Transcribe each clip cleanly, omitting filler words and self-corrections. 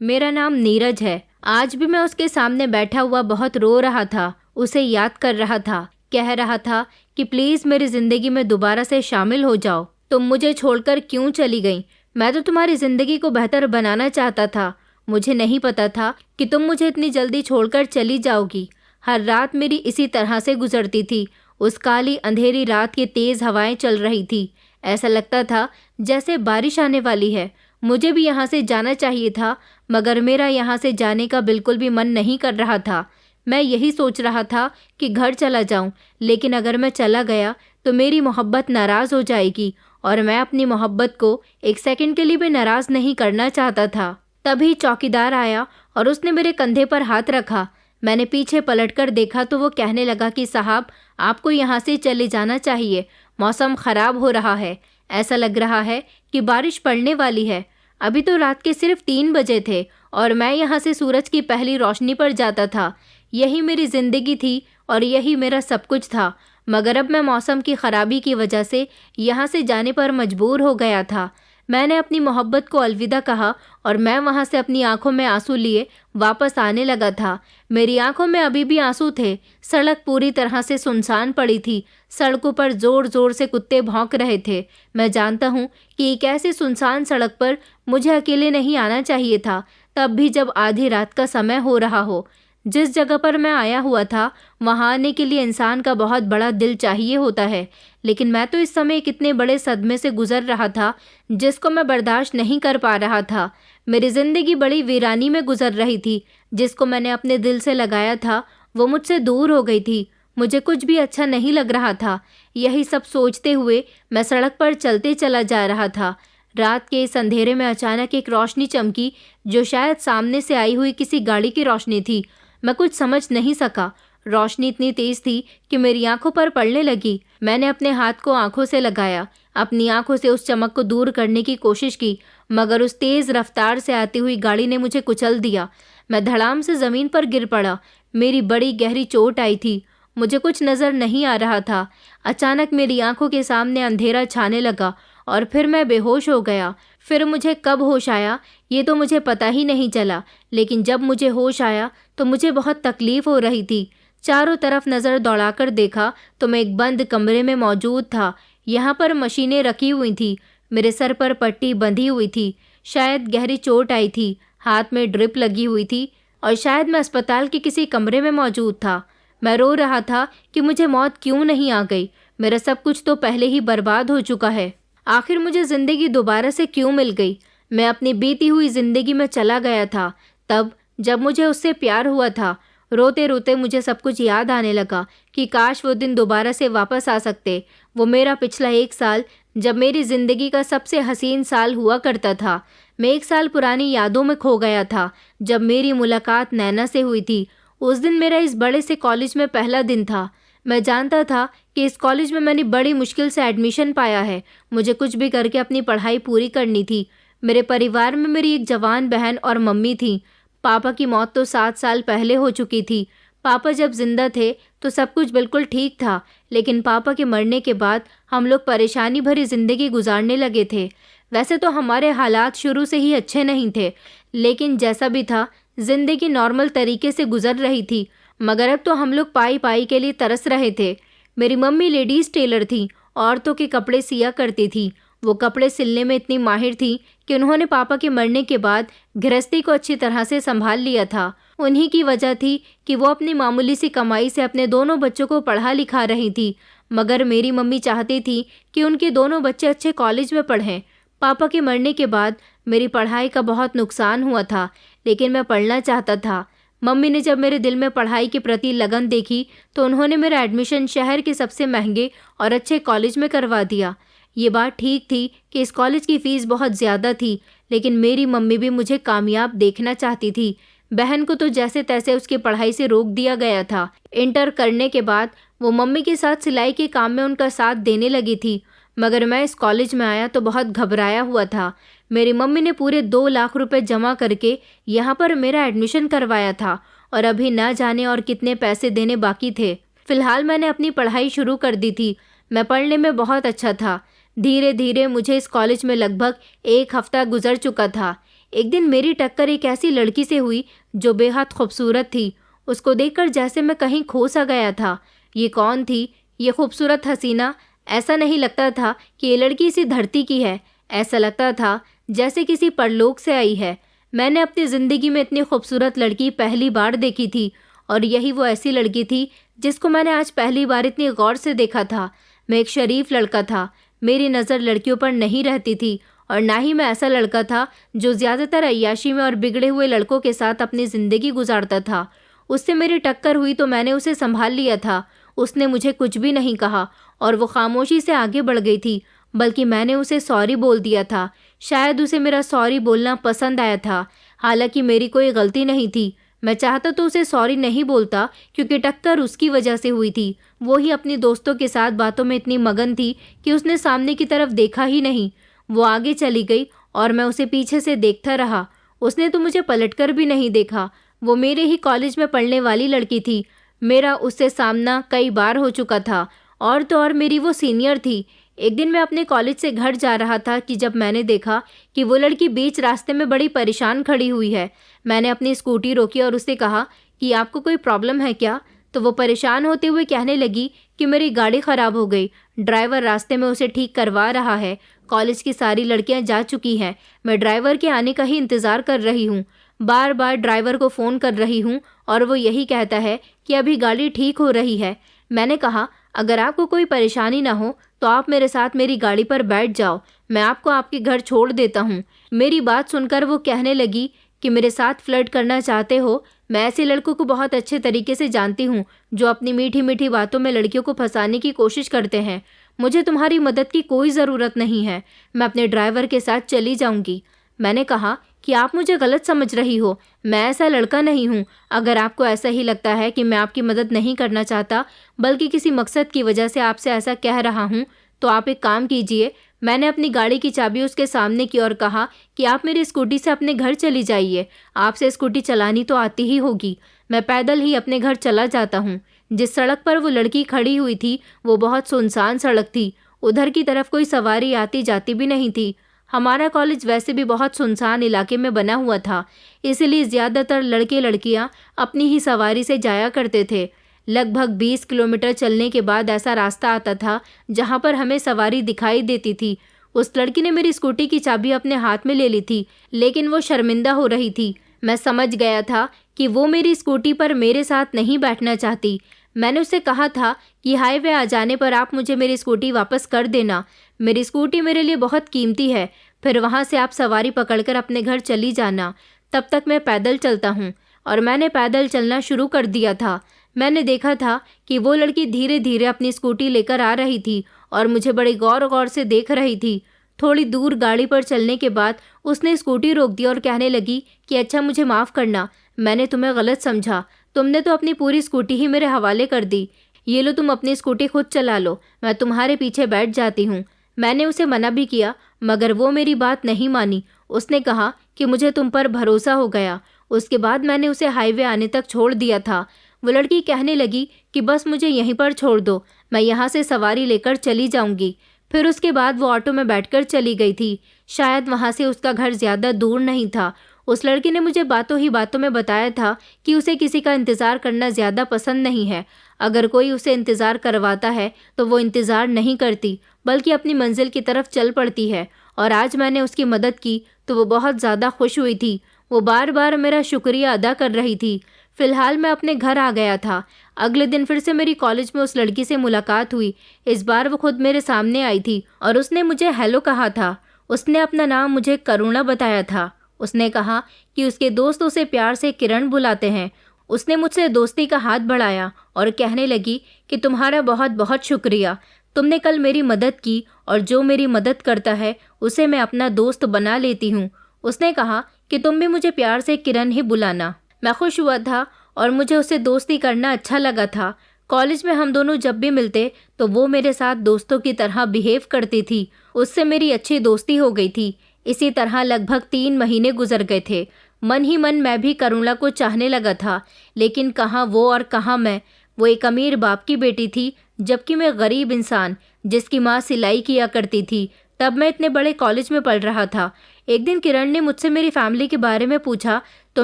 मेरा नाम नीरज है। आज भी मैं उसके सामने बैठा हुआ बहुत रो रहा था, उसे याद कर रहा था, कह रहा था कि प्लीज़ मेरी ज़िंदगी में दोबारा से शामिल हो जाओ। तुम मुझे छोड़कर क्यों चली गई? मैं तो तुम्हारी ज़िंदगी को बेहतर बनाना चाहता था। मुझे नहीं पता था कि तुम मुझे इतनी जल्दी छोड़कर चली जाओगी। हर रात मेरी इसी तरह से गुजरती थी। उस काली अंधेरी रात की तेज़ हवाएं चल रही थी। ऐसा लगता था जैसे बारिश आने वाली है। मुझे भी यहाँ से जाना चाहिए था, मगर मेरा यहाँ से जाने का बिल्कुल भी मन नहीं कर रहा था। मैं यही सोच रहा था कि घर चला जाऊं, लेकिन अगर मैं चला गया तो मेरी मोहब्बत नाराज़ हो जाएगी और मैं अपनी मोहब्बत को एक सेकंड के लिए भी नाराज़ नहीं करना चाहता था। तभी चौकीदार आया और उसने मेरे कंधे पर हाथ रखा। मैंने पीछे पलटकर देखा तो वो कहने लगा कि साहब, आपको यहाँ से चले जाना चाहिए। मौसम ख़राब हो रहा है, ऐसा लग रहा है कि बारिश पड़ने वाली है। अभी तो रात के सिर्फ 3 बजे थे और मैं यहाँ से सूरज की पहली रोशनी पर जाता था। यही मेरी ज़िंदगी थी और यही मेरा सब कुछ था, मगर अब मैं मौसम की ख़राबी की वजह से यहाँ से जाने पर मजबूर हो गया था। मैंने अपनी मोहब्बत को अलविदा कहा और मैं वहाँ से अपनी आंखों में आंसू लिए वापस आने लगा था। मेरी आंखों में अभी भी आंसू थे। सड़क पूरी तरह से सुनसान पड़ी थी। सड़कों पर ज़ोर ज़ोर से कुत्ते भौंक रहे थे। मैं जानता हूँ कि एक ऐसी सुनसान सड़क पर मुझे अकेले नहीं आना चाहिए था, तब भी जब आधी रात का समय हो रहा हो। जिस जगह पर मैं आया हुआ था वहाँ आने के लिए इंसान का बहुत बड़ा दिल चाहिए होता है, लेकिन मैं तो इस समय एक इतने बड़े सदमे से गुजर रहा था जिसको मैं बर्दाश्त नहीं कर पा रहा था। मेरी ज़िंदगी बड़ी वीरानी में गुजर रही थी। जिसको मैंने अपने दिल से लगाया था वो मुझसे दूर हो गई थी। मुझे कुछ भी अच्छा नहीं लग रहा था। यही सब सोचते हुए मैं सड़क पर चलते चला जा रहा था। रात के इस अंधेरे में अचानक एक रोशनी चमकी, जो शायद सामने से आई हुई किसी गाड़ी की रोशनी थी। मैं कुछ समझ नहीं सका। रोशनी इतनी तेज थी कि मेरी आंखों पर पड़ने लगी। मैंने अपने हाथ को आंखों से लगाया, अपनी आंखों से उस चमक को दूर करने की कोशिश की, मगर उस तेज रफ्तार से आती हुई गाड़ी ने मुझे कुचल दिया। मैं धड़ाम से ज़मीन पर गिर पड़ा। मेरी बड़ी गहरी चोट आई थी। मुझे कुछ नज़र नहीं आ रहा था। अचानक मेरी आंखों के सामने अंधेरा छाने लगा और फिर मैं बेहोश हो गया। फिर मुझे कब होश आया ये तो मुझे पता ही नहीं चला, लेकिन जब मुझे होश आया तो मुझे बहुत तकलीफ़ हो रही थी। चारों तरफ नज़र दौड़ाकर देखा तो मैं एक बंद कमरे में मौजूद था। यहाँ पर मशीनें रखी हुई थी। मेरे सर पर पट्टी बंधी हुई थी। शायद गहरी चोट आई थी। हाथ में ड्रिप लगी हुई थी और शायद मैं अस्पताल के किसी कमरे में मौजूद था। मैं रो रहा था कि मुझे मौत क्यों नहीं आ गई। मेरा सब कुछ तो पहले ही बर्बाद हो चुका है। आखिर मुझे ज़िंदगी दोबारा से क्यों मिल गई? मैं अपनी बीती हुई ज़िंदगी में चला गया था, तब जब मुझे उससे प्यार हुआ था। रोते रोते मुझे सब कुछ याद आने लगा कि काश वो दिन दोबारा से वापस आ सकते। वो मेरा पिछला 1 साल, जब मेरी ज़िंदगी का सबसे हसीन साल हुआ करता था। मैं 1 साल पुरानी यादों में खो गया था, जब मेरी मुलाकात नैना से हुई थी। उस दिन मेरा इस बड़े से कॉलेज में पहला दिन था। मैं जानता था कि इस कॉलेज में मैंने बड़ी मुश्किल से एडमिशन पाया है। मुझे कुछ भी करके अपनी पढ़ाई पूरी करनी थी। मेरे परिवार में मेरी एक जवान बहन और मम्मी थी। पापा की मौत तो 7 साल पहले हो चुकी थी। पापा जब जिंदा थे तो सब कुछ बिल्कुल ठीक था, लेकिन पापा के मरने के बाद हम लोग परेशानी भरी ज़िंदगी गुजारने लगे थे। वैसे तो हमारे हालात शुरू से ही अच्छे नहीं थे, लेकिन जैसा भी था ज़िंदगी नॉर्मल तरीके से गुजर रही थी। मगर अब तो हम लोग पाई पाई के लिए तरस रहे थे। मेरी मम्मी लेडीज़ टेलर थी, औरतों के कपड़े सिया करती थी। वो कपड़े सिलने में इतनी माहिर थी कि उन्होंने पापा के मरने के बाद गृहस्थी को अच्छी तरह से संभाल लिया था। उन्हीं की वजह थी कि वो अपनी मामूली सी कमाई से अपने दोनों बच्चों को पढ़ा लिखा रही थी। मगर मेरी मम्मी चाहती थी कि उनके दोनों बच्चे अच्छे कॉलेज में पढ़ें। पापा के मरने के बाद मेरी पढ़ाई का बहुत नुकसान हुआ था, लेकिन मैं पढ़ना चाहता था। मम्मी ने जब मेरे दिल में पढ़ाई के प्रति लगन देखी तो उन्होंने मेरा एडमिशन शहर के सबसे महंगे और अच्छे कॉलेज में करवा दिया। ये बात ठीक थी कि इस कॉलेज की फ़ीस बहुत ज़्यादा थी, लेकिन मेरी मम्मी भी मुझे कामयाब देखना चाहती थी। बहन को तो जैसे तैसे उसकी पढ़ाई से रोक दिया गया था। इंटर करने के बाद वो मम्मी के साथ सिलाई के काम में उनका साथ देने लगी थी। मगर मैं इस कॉलेज में आया तो बहुत घबराया हुआ था। मेरी मम्मी ने पूरे 2 लाख रुपए जमा करके यहाँ पर मेरा एडमिशन करवाया था और अभी ना जाने और कितने पैसे देने बाकी थे। फ़िलहाल मैंने अपनी पढ़ाई शुरू कर दी थी। मैं पढ़ने में बहुत अच्छा था। धीरे धीरे मुझे इस कॉलेज में लगभग 1 हफ्ता गुजर चुका था। एक दिन मेरी टक्कर एक ऐसी लड़की से हुई जो बेहद खूबसूरत थी। उसको देखकर जैसे मैं कहीं खो सा गया था। ये कौन थी, ये खूबसूरत हसीना? ऐसा नहीं लगता था कि ये लड़की इसी धरती की है, ऐसा लगता था जैसे किसी परलोक से आई है। मैंने अपनी ज़िंदगी में इतनी खूबसूरत लड़की पहली बार देखी थी, और यही वो ऐसी लड़की थी जिसको मैंने आज पहली बार इतनी गौर से देखा था। मैं एक शरीफ लड़का था, मेरी नज़र लड़कियों पर नहीं रहती थी, और ना ही मैं ऐसा लड़का था जो ज़्यादातर अय्याशी में और बिगड़े हुए लड़कों के साथ अपनी ज़िंदगी गुजारता था। उससे मेरी टक्कर हुई तो मैंने उसे संभाल लिया था। उसने मुझे कुछ भी नहीं कहा और वो खामोशी से आगे बढ़ गई थी, बल्कि मैंने उसे सॉरी बोल दिया था। शायद उसे मेरा सॉरी बोलना पसंद आया था, हालांकि मेरी कोई गलती नहीं थी। मैं चाहता तो उसे सॉरी नहीं बोलता, क्योंकि टक्कर उसकी वजह से हुई थी। वो ही अपनी दोस्तों के साथ बातों में इतनी मगन थी कि उसने सामने की तरफ देखा ही नहीं। वो आगे चली गई और मैं उसे पीछे से देखता रहा। उसने तो मुझे पलटकर भी नहीं देखा। वो मेरे ही कॉलेज में पढ़ने वाली लड़की थी। मेरा उससे सामना कई बार हो चुका था, और तो और मेरी वो सीनियर थी। एक दिन मैं अपने कॉलेज से घर जा रहा था कि जब मैंने देखा कि वो लड़की बीच रास्ते में बड़ी परेशान खड़ी हुई है। मैंने अपनी स्कूटी रोकी और उससे कहा कि आपको कोई प्रॉब्लम है क्या? तो वो परेशान होते हुए कहने लगी कि मेरी गाड़ी ख़राब हो गई, ड्राइवर रास्ते में उसे ठीक करवा रहा है। कॉलेज की सारी लड़कियां जा चुकी हैं, मैं ड्राइवर के आने का ही इंतज़ार कर रही हूँ। बार बार ड्राइवर को फ़ोन कर रही हूँ और वो यही कहता है कि अभी गाड़ी ठीक हो रही है। मैंने कहा, अगर आपको कोई परेशानी ना हो तो आप मेरे साथ मेरी गाड़ी पर बैठ जाओ, मैं आपको आपके घर छोड़ देता हूँ। मेरी बात सुनकर वो कहने लगी कि मेरे साथ फ्लर्ट करना चाहते हो? मैं ऐसे लड़कों को बहुत अच्छे तरीके से जानती हूँ जो अपनी मीठी मीठी बातों में लड़कियों को फंसाने की कोशिश करते हैं। मुझे तुम्हारी मदद की कोई ज़रूरत नहीं है, मैं अपने ड्राइवर के साथ चली जाऊँगी। मैंने कहा कि आप मुझे गलत समझ रही हो, मैं ऐसा लड़का नहीं हूँ। अगर आपको ऐसा ही लगता है कि मैं आपकी मदद नहीं करना चाहता, बल्कि किसी मकसद की वजह से आपसे ऐसा कह रहा हूँ, तो आप एक काम कीजिए। मैंने अपनी गाड़ी की चाबी उसके सामने की और कहा कि आप मेरी स्कूटी से अपने घर चली जाइए। आपसे स्कूटी चलानी तो आती ही होगी। मैं पैदल ही अपने घर चला जाता हूँ। जिस सड़क पर वो लड़की खड़ी हुई थी वो बहुत सुनसान सड़क थी। उधर की तरफ कोई सवारी आती जाती भी नहीं थी। हमारा कॉलेज वैसे भी बहुत सुनसान इलाके में बना हुआ था, इसलिए ज़्यादातर लड़के लड़कियां अपनी ही सवारी से जाया करते थे। लगभग 20 किलोमीटर चलने के बाद ऐसा रास्ता आता था जहां पर हमें सवारी दिखाई देती थी। उस लड़की ने मेरी स्कूटी की चाबी अपने हाथ में ले ली थी, लेकिन वो शर्मिंदा हो रही थी। मैं समझ गया था कि वो मेरी स्कूटी पर मेरे साथ नहीं बैठना चाहती। मैंने उससे कहा था कि हाईवे आ जाने पर आप मुझे मेरी स्कूटी वापस कर देना, मेरी स्कूटी मेरे लिए बहुत कीमती है। फिर वहाँ से आप सवारी पकड़कर अपने घर चली जाना, तब तक मैं पैदल चलता हूँ। और मैंने पैदल चलना शुरू कर दिया था। मैंने देखा था कि वो लड़की धीरे धीरे अपनी स्कूटी लेकर आ रही थी और मुझे बड़े गौर गौर से देख रही थी। थोड़ी दूर गाड़ी पर चलने के बाद उसने स्कूटी रोक दी और कहने लगी कि अच्छा, मुझे माफ़ करना, मैंने तुम्हें गलत समझा। तुमने तो अपनी पूरी स्कूटी ही मेरे हवाले कर दी। ये लो, तुम अपनी स्कूटी खुद चला लो, मैं तुम्हारे पीछे बैठ जाती हूँ। मैंने उसे मना भी किया, मगर वो मेरी बात नहीं मानी। उसने कहा कि मुझे तुम पर भरोसा हो गया। उसके बाद मैंने उसे हाईवे आने तक छोड़ दिया था। वो लड़की कहने लगी कि बस मुझे यहीं पर छोड़ दो, मैं यहाँ से सवारी लेकर चली जाऊँगी। फिर उसके बाद वो ऑटो में बैठकर चली गई थी। शायद वहाँ से उसका घर ज़्यादा दूर नहीं था। उस लड़की ने मुझे बातों ही बातों में बताया था कि उसे किसी का इंतज़ार करना ज़्यादा पसंद नहीं है। अगर कोई उसे इंतज़ार करवाता है तो वो इंतज़ार नहीं करती, बल्कि अपनी मंजिल की तरफ चल पड़ती है। और आज मैंने उसकी मदद की तो वो बहुत ज़्यादा खुश हुई थी। वो बार बार मेरा शुक्रिया अदा कर रही थी। फ़िलहाल मैं अपने घर आ गया था। अगले दिन फिर से मेरी कॉलेज में उस लड़की से मुलाकात हुई। इस बार वो खुद मेरे सामने आई थी और उसने मुझे हेलो कहा था। उसने अपना नाम मुझे करुणा बताया था। उसने कहा कि उसके दोस्त उसे प्यार से किरण बुलाते हैं। उसने मुझसे दोस्ती का हाथ बढ़ाया और कहने लगी कि तुम्हारा बहुत बहुत शुक्रिया, तुमने कल मेरी मदद की और जो मेरी मदद करता है उसे मैं अपना दोस्त बना लेती हूँ। उसने कहा कि तुम भी मुझे प्यार से किरण ही बुलाना। मैं खुश हुआ था और मुझे उससे दोस्ती करना अच्छा लगा था। कॉलेज में हम दोनों जब भी मिलते तो वो मेरे साथ दोस्तों की तरह बिहेव करती थी। उससे मेरी अच्छी दोस्ती हो गई थी। इसी तरह लगभग 3 महीने गुजर गए थे। मन ही मन मैं भी करुणा को चाहने लगा था, लेकिन कहाँ वो और कहाँ मैं। वो एक अमीर बाप की बेटी थी, जबकि मैं गरीब इंसान जिसकी माँ सिलाई किया करती थी। तब मैं इतने बड़े कॉलेज में पढ़ रहा था। एक दिन किरण ने मुझसे मेरी फैमिली के बारे में पूछा तो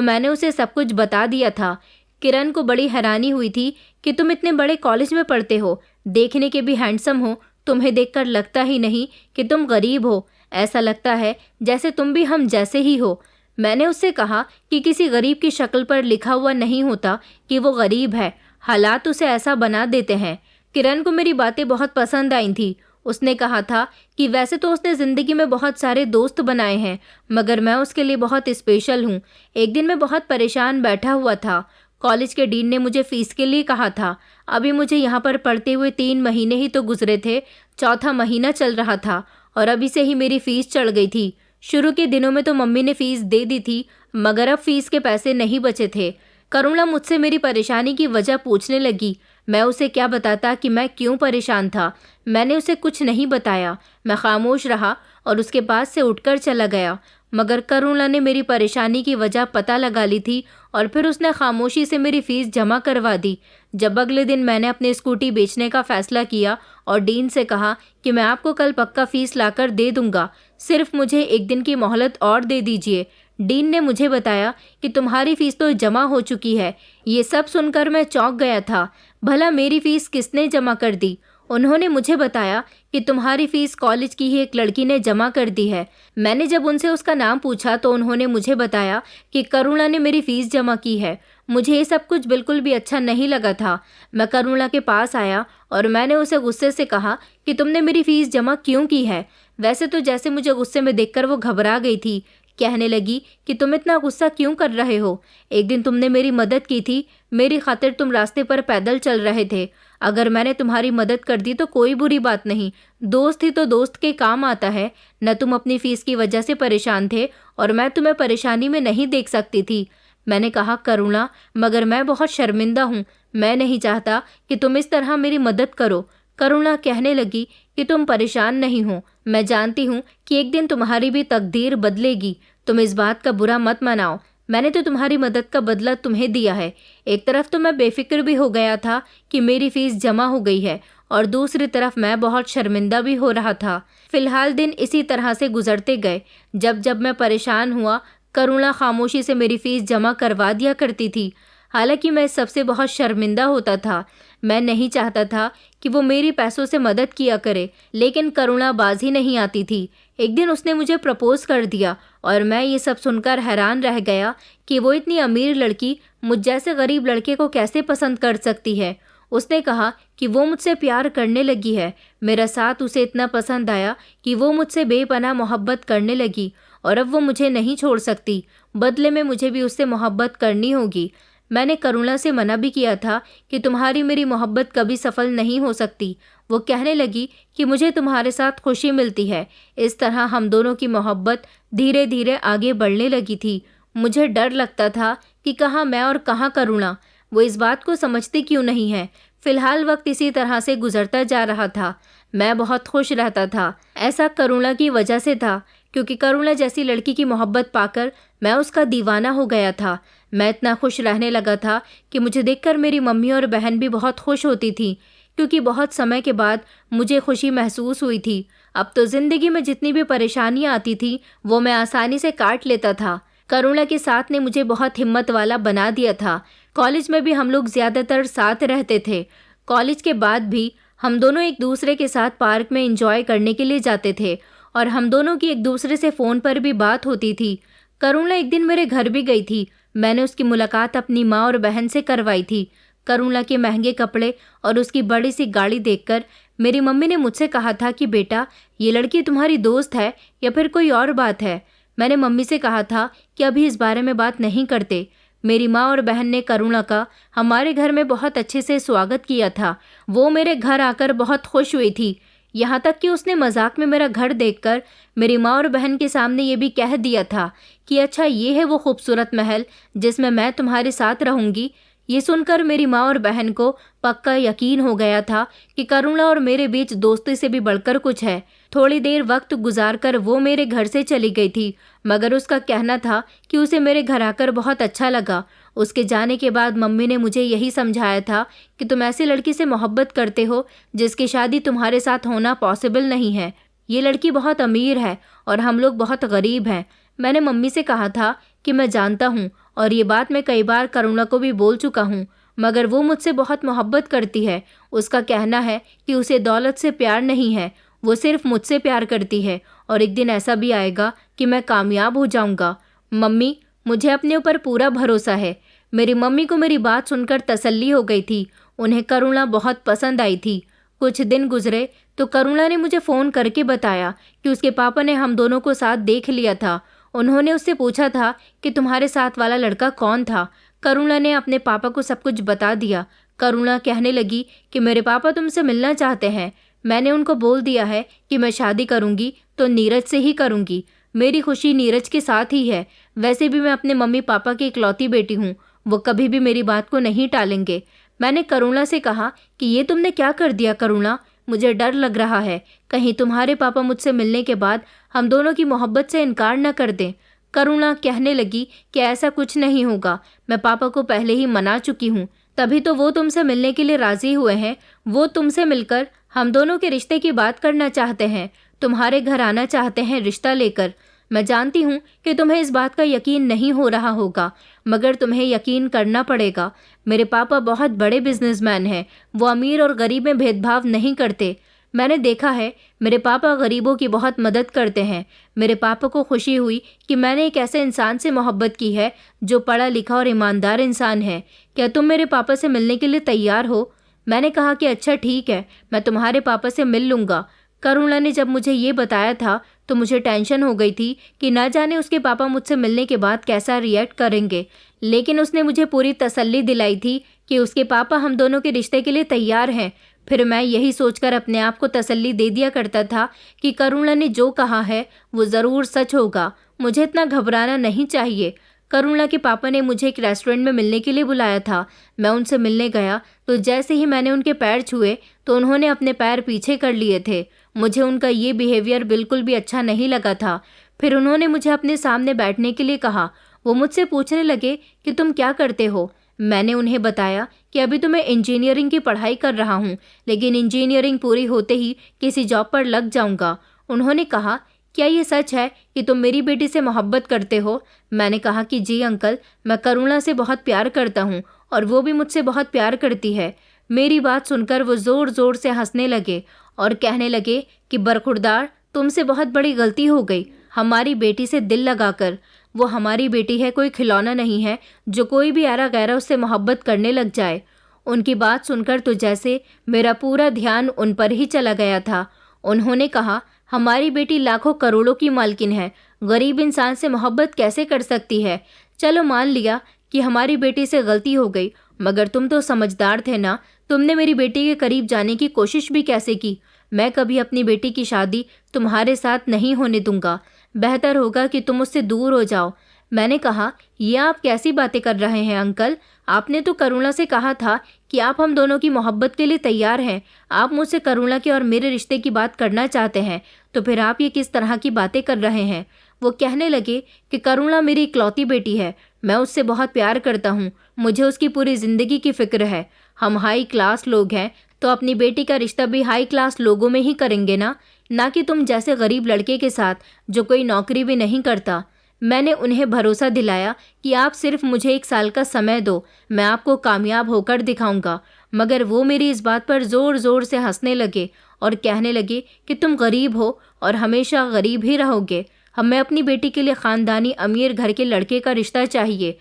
मैंने उसे सब कुछ बता दिया था। किरण को बड़ी हैरानी हुई थी कि तुम इतने बड़े कॉलेज में पढ़ते हो, देखने के भी हैंडसम हो, तुम्हें देखकर लगता ही नहीं कि तुम गरीब हो, ऐसा लगता है जैसे तुम भी हम जैसे ही हो। मैंने उससे कहा कि किसी गरीब की शक्ल पर लिखा हुआ नहीं होता कि वो गरीब है, हालात उसे ऐसा बना देते हैं। किरण को मेरी बातें बहुत पसंद आई थी। उसने कहा था कि वैसे तो उसने ज़िंदगी में बहुत सारे दोस्त बनाए हैं, मगर मैं उसके लिए बहुत स्पेशल हूँ। एक दिन मैं बहुत परेशान बैठा हुआ था। कॉलेज के डीन ने मुझे फ़ीस के लिए कहा था। अभी मुझे यहाँ पर पढ़ते हुए 3 महीने ही तो गुजरे थे, चौथा महीना चल रहा था और अभी से ही मेरी फ़ीस चढ़ गई थी। शुरू के दिनों में तो मम्मी ने फ़ीस दे दी थी, मगर अब फ़ीस के पैसे नहीं बचे थे। करुणा मुझसे मेरी परेशानी की वजह पूछने लगी। मैं उसे क्या बताता कि मैं क्यों परेशान था। मैंने उसे कुछ नहीं बताया। मैं खामोश रहा और उसके पास से उठकर चला गया। मगर करुणा ने मेरी परेशानी की वजह पता लगा ली थी और फिर उसने खामोशी से मेरी फ़ीस जमा करवा दी। जब अगले दिन मैंने अपनी स्कूटी बेचने का फ़ैसला किया और डीन से कहा कि मैं आपको कल पक्का फ़ीस लाकर दे दूँगा, सिर्फ मुझे 1 दिन की मोहलत और दे दीजिए। डीन ने मुझे बताया कि तुम्हारी फ़ीस तो जमा हो चुकी है। ये सब सुनकर मैं चौंक गया था। भला मेरी फ़ीस किसने जमा कर दी? उन्होंने मुझे बताया कि तुम्हारी फ़ीस कॉलेज की ही एक लड़की ने जमा कर दी है। मैंने जब उनसे उसका नाम पूछा तो उन्होंने मुझे बताया कि करुणा ने मेरी फ़ीस जमा की है। मुझे ये सब कुछ बिल्कुल भी अच्छा नहीं लगा था। मैं करुणा के पास आया और मैंने उसे गुस्से से कहा कि तुमने मेरी फ़ीस जमा क्यों की है? वैसे तो जैसे मुझे गुस्से में देखकर वो घबरा गई थी। कहने लगी कि तुम इतना गुस्सा क्यों कर रहे हो? एक दिन तुमने मेरी मदद की थी, मेरी खातिर तुम रास्ते पर पैदल चल रहे थे। अगर मैंने तुम्हारी मदद कर दी तो कोई बुरी बात नहीं, दोस्त ही तो दोस्त के काम आता है। न तुम अपनी फ़ीस की वजह से परेशान थे और मैं तुम्हें परेशानी में नहीं देख सकती थी। मैंने कहा करुणा, मगर मैं बहुत शर्मिंदा हूँ, मैं नहीं चाहता कि तुम इस तरह मेरी मदद करो। करुणा कहने लगी कि तुम परेशान नहीं हो, मैं जानती हूँ कि एक दिन तुम्हारी भी तकदीर बदलेगी, तुम इस बात का बुरा मत मनाओ। मैंने तो तुम्हारी मदद का बदला तुम्हें दिया है। एक तरफ तो मैं बेफिक्र भी हो गया था कि मेरी फ़ीस जमा हो गई है और दूसरी तरफ मैं बहुत शर्मिंदा भी हो रहा था। फिलहाल दिन इसी तरह से गुजरते गए। जब जब मैं परेशान हुआ, करुणा खामोशी से मेरी फ़ीस जमा करवा दिया करती थी। हालांकि मैं इस सबसे बहुत शर्मिंदा होता था। मैं नहीं चाहता था कि वो मेरी पैसों से मदद किया करे, लेकिन करुणा बाज ही नहीं आती थी। एक दिन उसने मुझे प्रपोज़ कर दिया और मैं ये सब सुनकर हैरान रह गया कि वो इतनी अमीर लड़की मुझ जैसे गरीब लड़के को कैसे पसंद कर सकती है। उसने कहा कि वो मुझसे प्यार करने लगी है। मेरा साथ उसे इतना पसंद आया कि वो मुझसे बेपनाह मोहब्बत करने लगी और अब वो मुझे नहीं छोड़ सकती। बदले में मुझे भी उससे मोहब्बत करनी होगी। मैंने करुणा से मना भी किया था कि तुम्हारी मेरी मोहब्बत कभी सफल नहीं हो सकती। वो कहने लगी कि मुझे तुम्हारे साथ खुशी मिलती है। इस तरह हम दोनों की मोहब्बत धीरे धीरे आगे बढ़ने लगी थी। मुझे डर लगता था कि कहाँ मैं और कहाँ करुणा। वो इस बात को समझती क्यों नहीं है। फिलहाल वक्त इसी तरह से गुजरता जा रहा था। मैं बहुत खुश रहता था। ऐसा करुणा की वजह से था, क्योंकि करुणा जैसी लड़की की मोहब्बत पाकर मैं उसका दीवाना हो गया था। मैं इतना खुश रहने लगा था कि मुझे देखकर मेरी मम्मी और बहन भी बहुत खुश होती थी, क्योंकि बहुत समय के बाद मुझे खुशी महसूस हुई थी। अब तो ज़िंदगी में जितनी भी परेशानियां आती थी वो मैं आसानी से काट लेता था। करुणा के साथ ने मुझे बहुत हिम्मत वाला बना दिया था। कॉलेज में भी हम लोग ज़्यादातर साथ रहते थे। कॉलेज के बाद भी हम दोनों एक दूसरे के साथ पार्क में एंजॉय करने के लिए जाते थे और हम दोनों की एक दूसरे से फ़ोन पर भी बात होती थी। करुणा एक दिन मेरे घर भी गई थी। मैंने उसकी मुलाकात अपनी माँ और बहन से करवाई थी। करुणा के महंगे कपड़े और उसकी बड़ी सी गाड़ी देखकर मेरी मम्मी ने मुझसे कहा था कि बेटा, ये लड़की तुम्हारी दोस्त है या फिर कोई और बात है। मैंने मम्मी से कहा था कि अभी इस बारे में बात नहीं करते। मेरी माँ और बहन ने करुणा का हमारे घर में बहुत अच्छे से स्वागत किया था। वो मेरे घर आकर बहुत खुश हुई थी। यहाँ तक कि उसने मजाक में मेरा घर देखकर मेरी माँ और बहन के सामने ये भी कह दिया था कि अच्छा, ये है वो खूबसूरत महल जिसमें मैं तुम्हारे साथ रहूँगी। ये सुनकर मेरी माँ और बहन को पक्का यकीन हो गया था कि करुणा और मेरे बीच दोस्ती से भी बढ़कर कुछ है। थोड़ी देर वक्त गुजारकर वो मेरे घर से चली गई थी, मगर उसका कहना था कि उसे मेरे घर आकर बहुत अच्छा लगा। उसके जाने के बाद मम्मी ने मुझे यही समझाया था कि तुम ऐसी लड़की से मोहब्बत करते हो जिसकी शादी तुम्हारे साथ होना पॉसिबल नहीं है। ये लड़की बहुत अमीर है और हम लोग बहुत गरीब हैं। मैंने मम्मी से कहा था कि मैं जानता हूँ और ये बात मैं कई बार करुणा को भी बोल चुका हूँ, मगर वो मुझसे बहुत मोहब्बत करती है। उसका कहना है कि उसे दौलत से प्यार नहीं है, वो सिर्फ मुझसे प्यार करती है और एक दिन ऐसा भी आएगा कि मैं कामयाब हो जाऊँगा। मम्मी, मुझे अपने ऊपर पूरा भरोसा है। मेरी मम्मी को मेरी बात सुनकर तसल्ली हो गई थी। उन्हें करुणा बहुत पसंद आई थी। कुछ दिन गुजरे तो करुणा ने मुझे फ़ोन करके बताया कि उसके पापा ने हम दोनों को साथ देख लिया था। उन्होंने उससे पूछा था कि तुम्हारे साथ वाला लड़का कौन था। करुणा ने अपने पापा को सब कुछ बता दिया। करुणा कहने लगी कि मेरे पापा तुमसे मिलना चाहते हैं। मैंने उनको बोल दिया है कि मैं शादी करूंगी तो नीरज से ही करूंगी। मेरी खुशी नीरज के साथ ही है। वैसे भी मैं अपने मम्मी पापा की इकलौती बेटी हूँ, वो कभी भी मेरी बात को नहीं टालेंगे। मैंने करुणा से कहा कि ये तुमने क्या कर दिया करुणा, मुझे डर लग रहा है कहीं तुम्हारे पापा मुझसे मिलने के बाद हम दोनों की मोहब्बत से इनकार न कर दें। करुणा कहने लगी कि ऐसा कुछ नहीं होगा, मैं पापा को पहले ही मना चुकी हूँ, तभी तो वो तुमसे मिलने के लिए राजी हुए हैं। वो तुमसे मिलकर हम दोनों के रिश्ते की बात करना चाहते हैं, तुम्हारे घर आना चाहते हैं रिश्ता लेकर। मैं जानती हूँ कि तुम्हें इस बात का यकीन नहीं हो रहा होगा, मगर तुम्हें यकीन करना पड़ेगा। मेरे पापा बहुत बड़े बिजनेसमैन हैं, वो अमीर और गरीब में भेदभाव नहीं करते। मैंने देखा है, मेरे पापा गरीबों की बहुत मदद करते हैं। मेरे पापा को खुशी हुई कि मैंने एक ऐसे इंसान से मोहब्बत की है जो पढ़ा लिखा और ईमानदार इंसान है। क्या तुम मेरे पापा से मिलने के लिए तैयार हो? मैंने कहा कि अच्छा ठीक है, मैं तुम्हारे पापा से मिल लूँगा। करुणा ने जब मुझे ये बताया था तो मुझे टेंशन हो गई थी कि न जाने उसके पापा मुझसे मिलने के बाद कैसा रिएक्ट करेंगे, लेकिन उसने मुझे पूरी तसल्ली दिलाई थी कि उसके पापा हम दोनों के रिश्ते के लिए तैयार हैं। फिर मैं यही सोचकर अपने आप को तसल्ली दे दिया करता था कि करुणा ने जो कहा है वो ज़रूर सच होगा, मुझे इतना घबराना नहीं चाहिए। करुणा के पापा ने मुझे एक रेस्टोरेंट में मिलने के लिए बुलाया था। मैं उनसे मिलने गया तो जैसे ही मैंने उनके पैर छुए तो उन्होंने अपने पैर पीछे कर लिए थे। मुझे उनका ये बिहेवियर बिल्कुल भी अच्छा नहीं लगा था। फिर उन्होंने मुझे अपने सामने बैठने के लिए कहा। वो मुझसे पूछने लगे कि तुम क्या करते हो। मैंने उन्हें बताया कि अभी तो मैं इंजीनियरिंग की पढ़ाई कर रहा हूँ, लेकिन इंजीनियरिंग पूरी होते ही किसी जॉब पर लग जाऊँगा। उन्होंने कहा, क्या ये सच है कि तुम मेरी बेटी से मोहब्बत करते हो? मैंने कहा कि जी अंकल, मैं करुणा से बहुत प्यार करता हूँ और वो भी मुझसे बहुत प्यार करती है। मेरी बात सुनकर वो ज़ोर ज़ोर से हंसने लगे और कहने लगे कि बरखुरदार, तुमसे बहुत बड़ी गलती हो गई हमारी बेटी से दिल लगाकर। वो हमारी बेटी है, कोई खिलौना नहीं है जो कोई भी ऐरा गैरा उससे मोहब्बत करने लग जाए। उनकी बात सुनकर तो जैसे मेरा पूरा ध्यान उन पर ही चला गया था। उन्होंने कहा, हमारी बेटी लाखों करोड़ों की मालकिन है, गरीब इंसान से मोहब्बत कैसे कर सकती है? चलो मान लिया कि हमारी बेटी से गलती हो गई, मगर तुम तो समझदार थे ना, तुमने मेरी बेटी के करीब जाने की कोशिश भी कैसे की? मैं कभी अपनी बेटी की शादी तुम्हारे साथ नहीं होने दूंगा। बेहतर होगा कि तुम उससे दूर हो जाओ। मैंने कहा, ये आप कैसी बातें कर रहे हैं अंकल? आपने तो करुणा से कहा था कि आप हम दोनों की मोहब्बत के लिए तैयार हैं। आप मुझसे करुणा के और मेरे रिश्ते की बात करना चाहते हैं, तो फिर आप ये किस तरह की बातें कर रहे हैं? वो कहने लगे कि करुणा मेरी इकलौती बेटी है, मैं उससे बहुत प्यार करता हूँ, मुझे उसकी पूरी ज़िंदगी की फ़िक्र है। हम हाई क्लास लोग हैं तो अपनी बेटी का रिश्ता भी हाई क्लास लोगों में ही करेंगे ना कि तुम जैसे गरीब लड़के के साथ जो कोई नौकरी भी नहीं करता। मैंने उन्हें भरोसा दिलाया कि आप सिर्फ मुझे 1 साल का समय दो, मैं आपको कामयाब होकर दिखाऊंगा। मगर वो मेरी इस बात पर ज़ोर ज़ोर से हंसने लगे और कहने लगे कि तुम गरीब हो और हमेशा गरीब ही रहोगे। हमें अपनी बेटी के लिए ख़ानदानी अमीर घर के लड़के का रिश्ता चाहिए।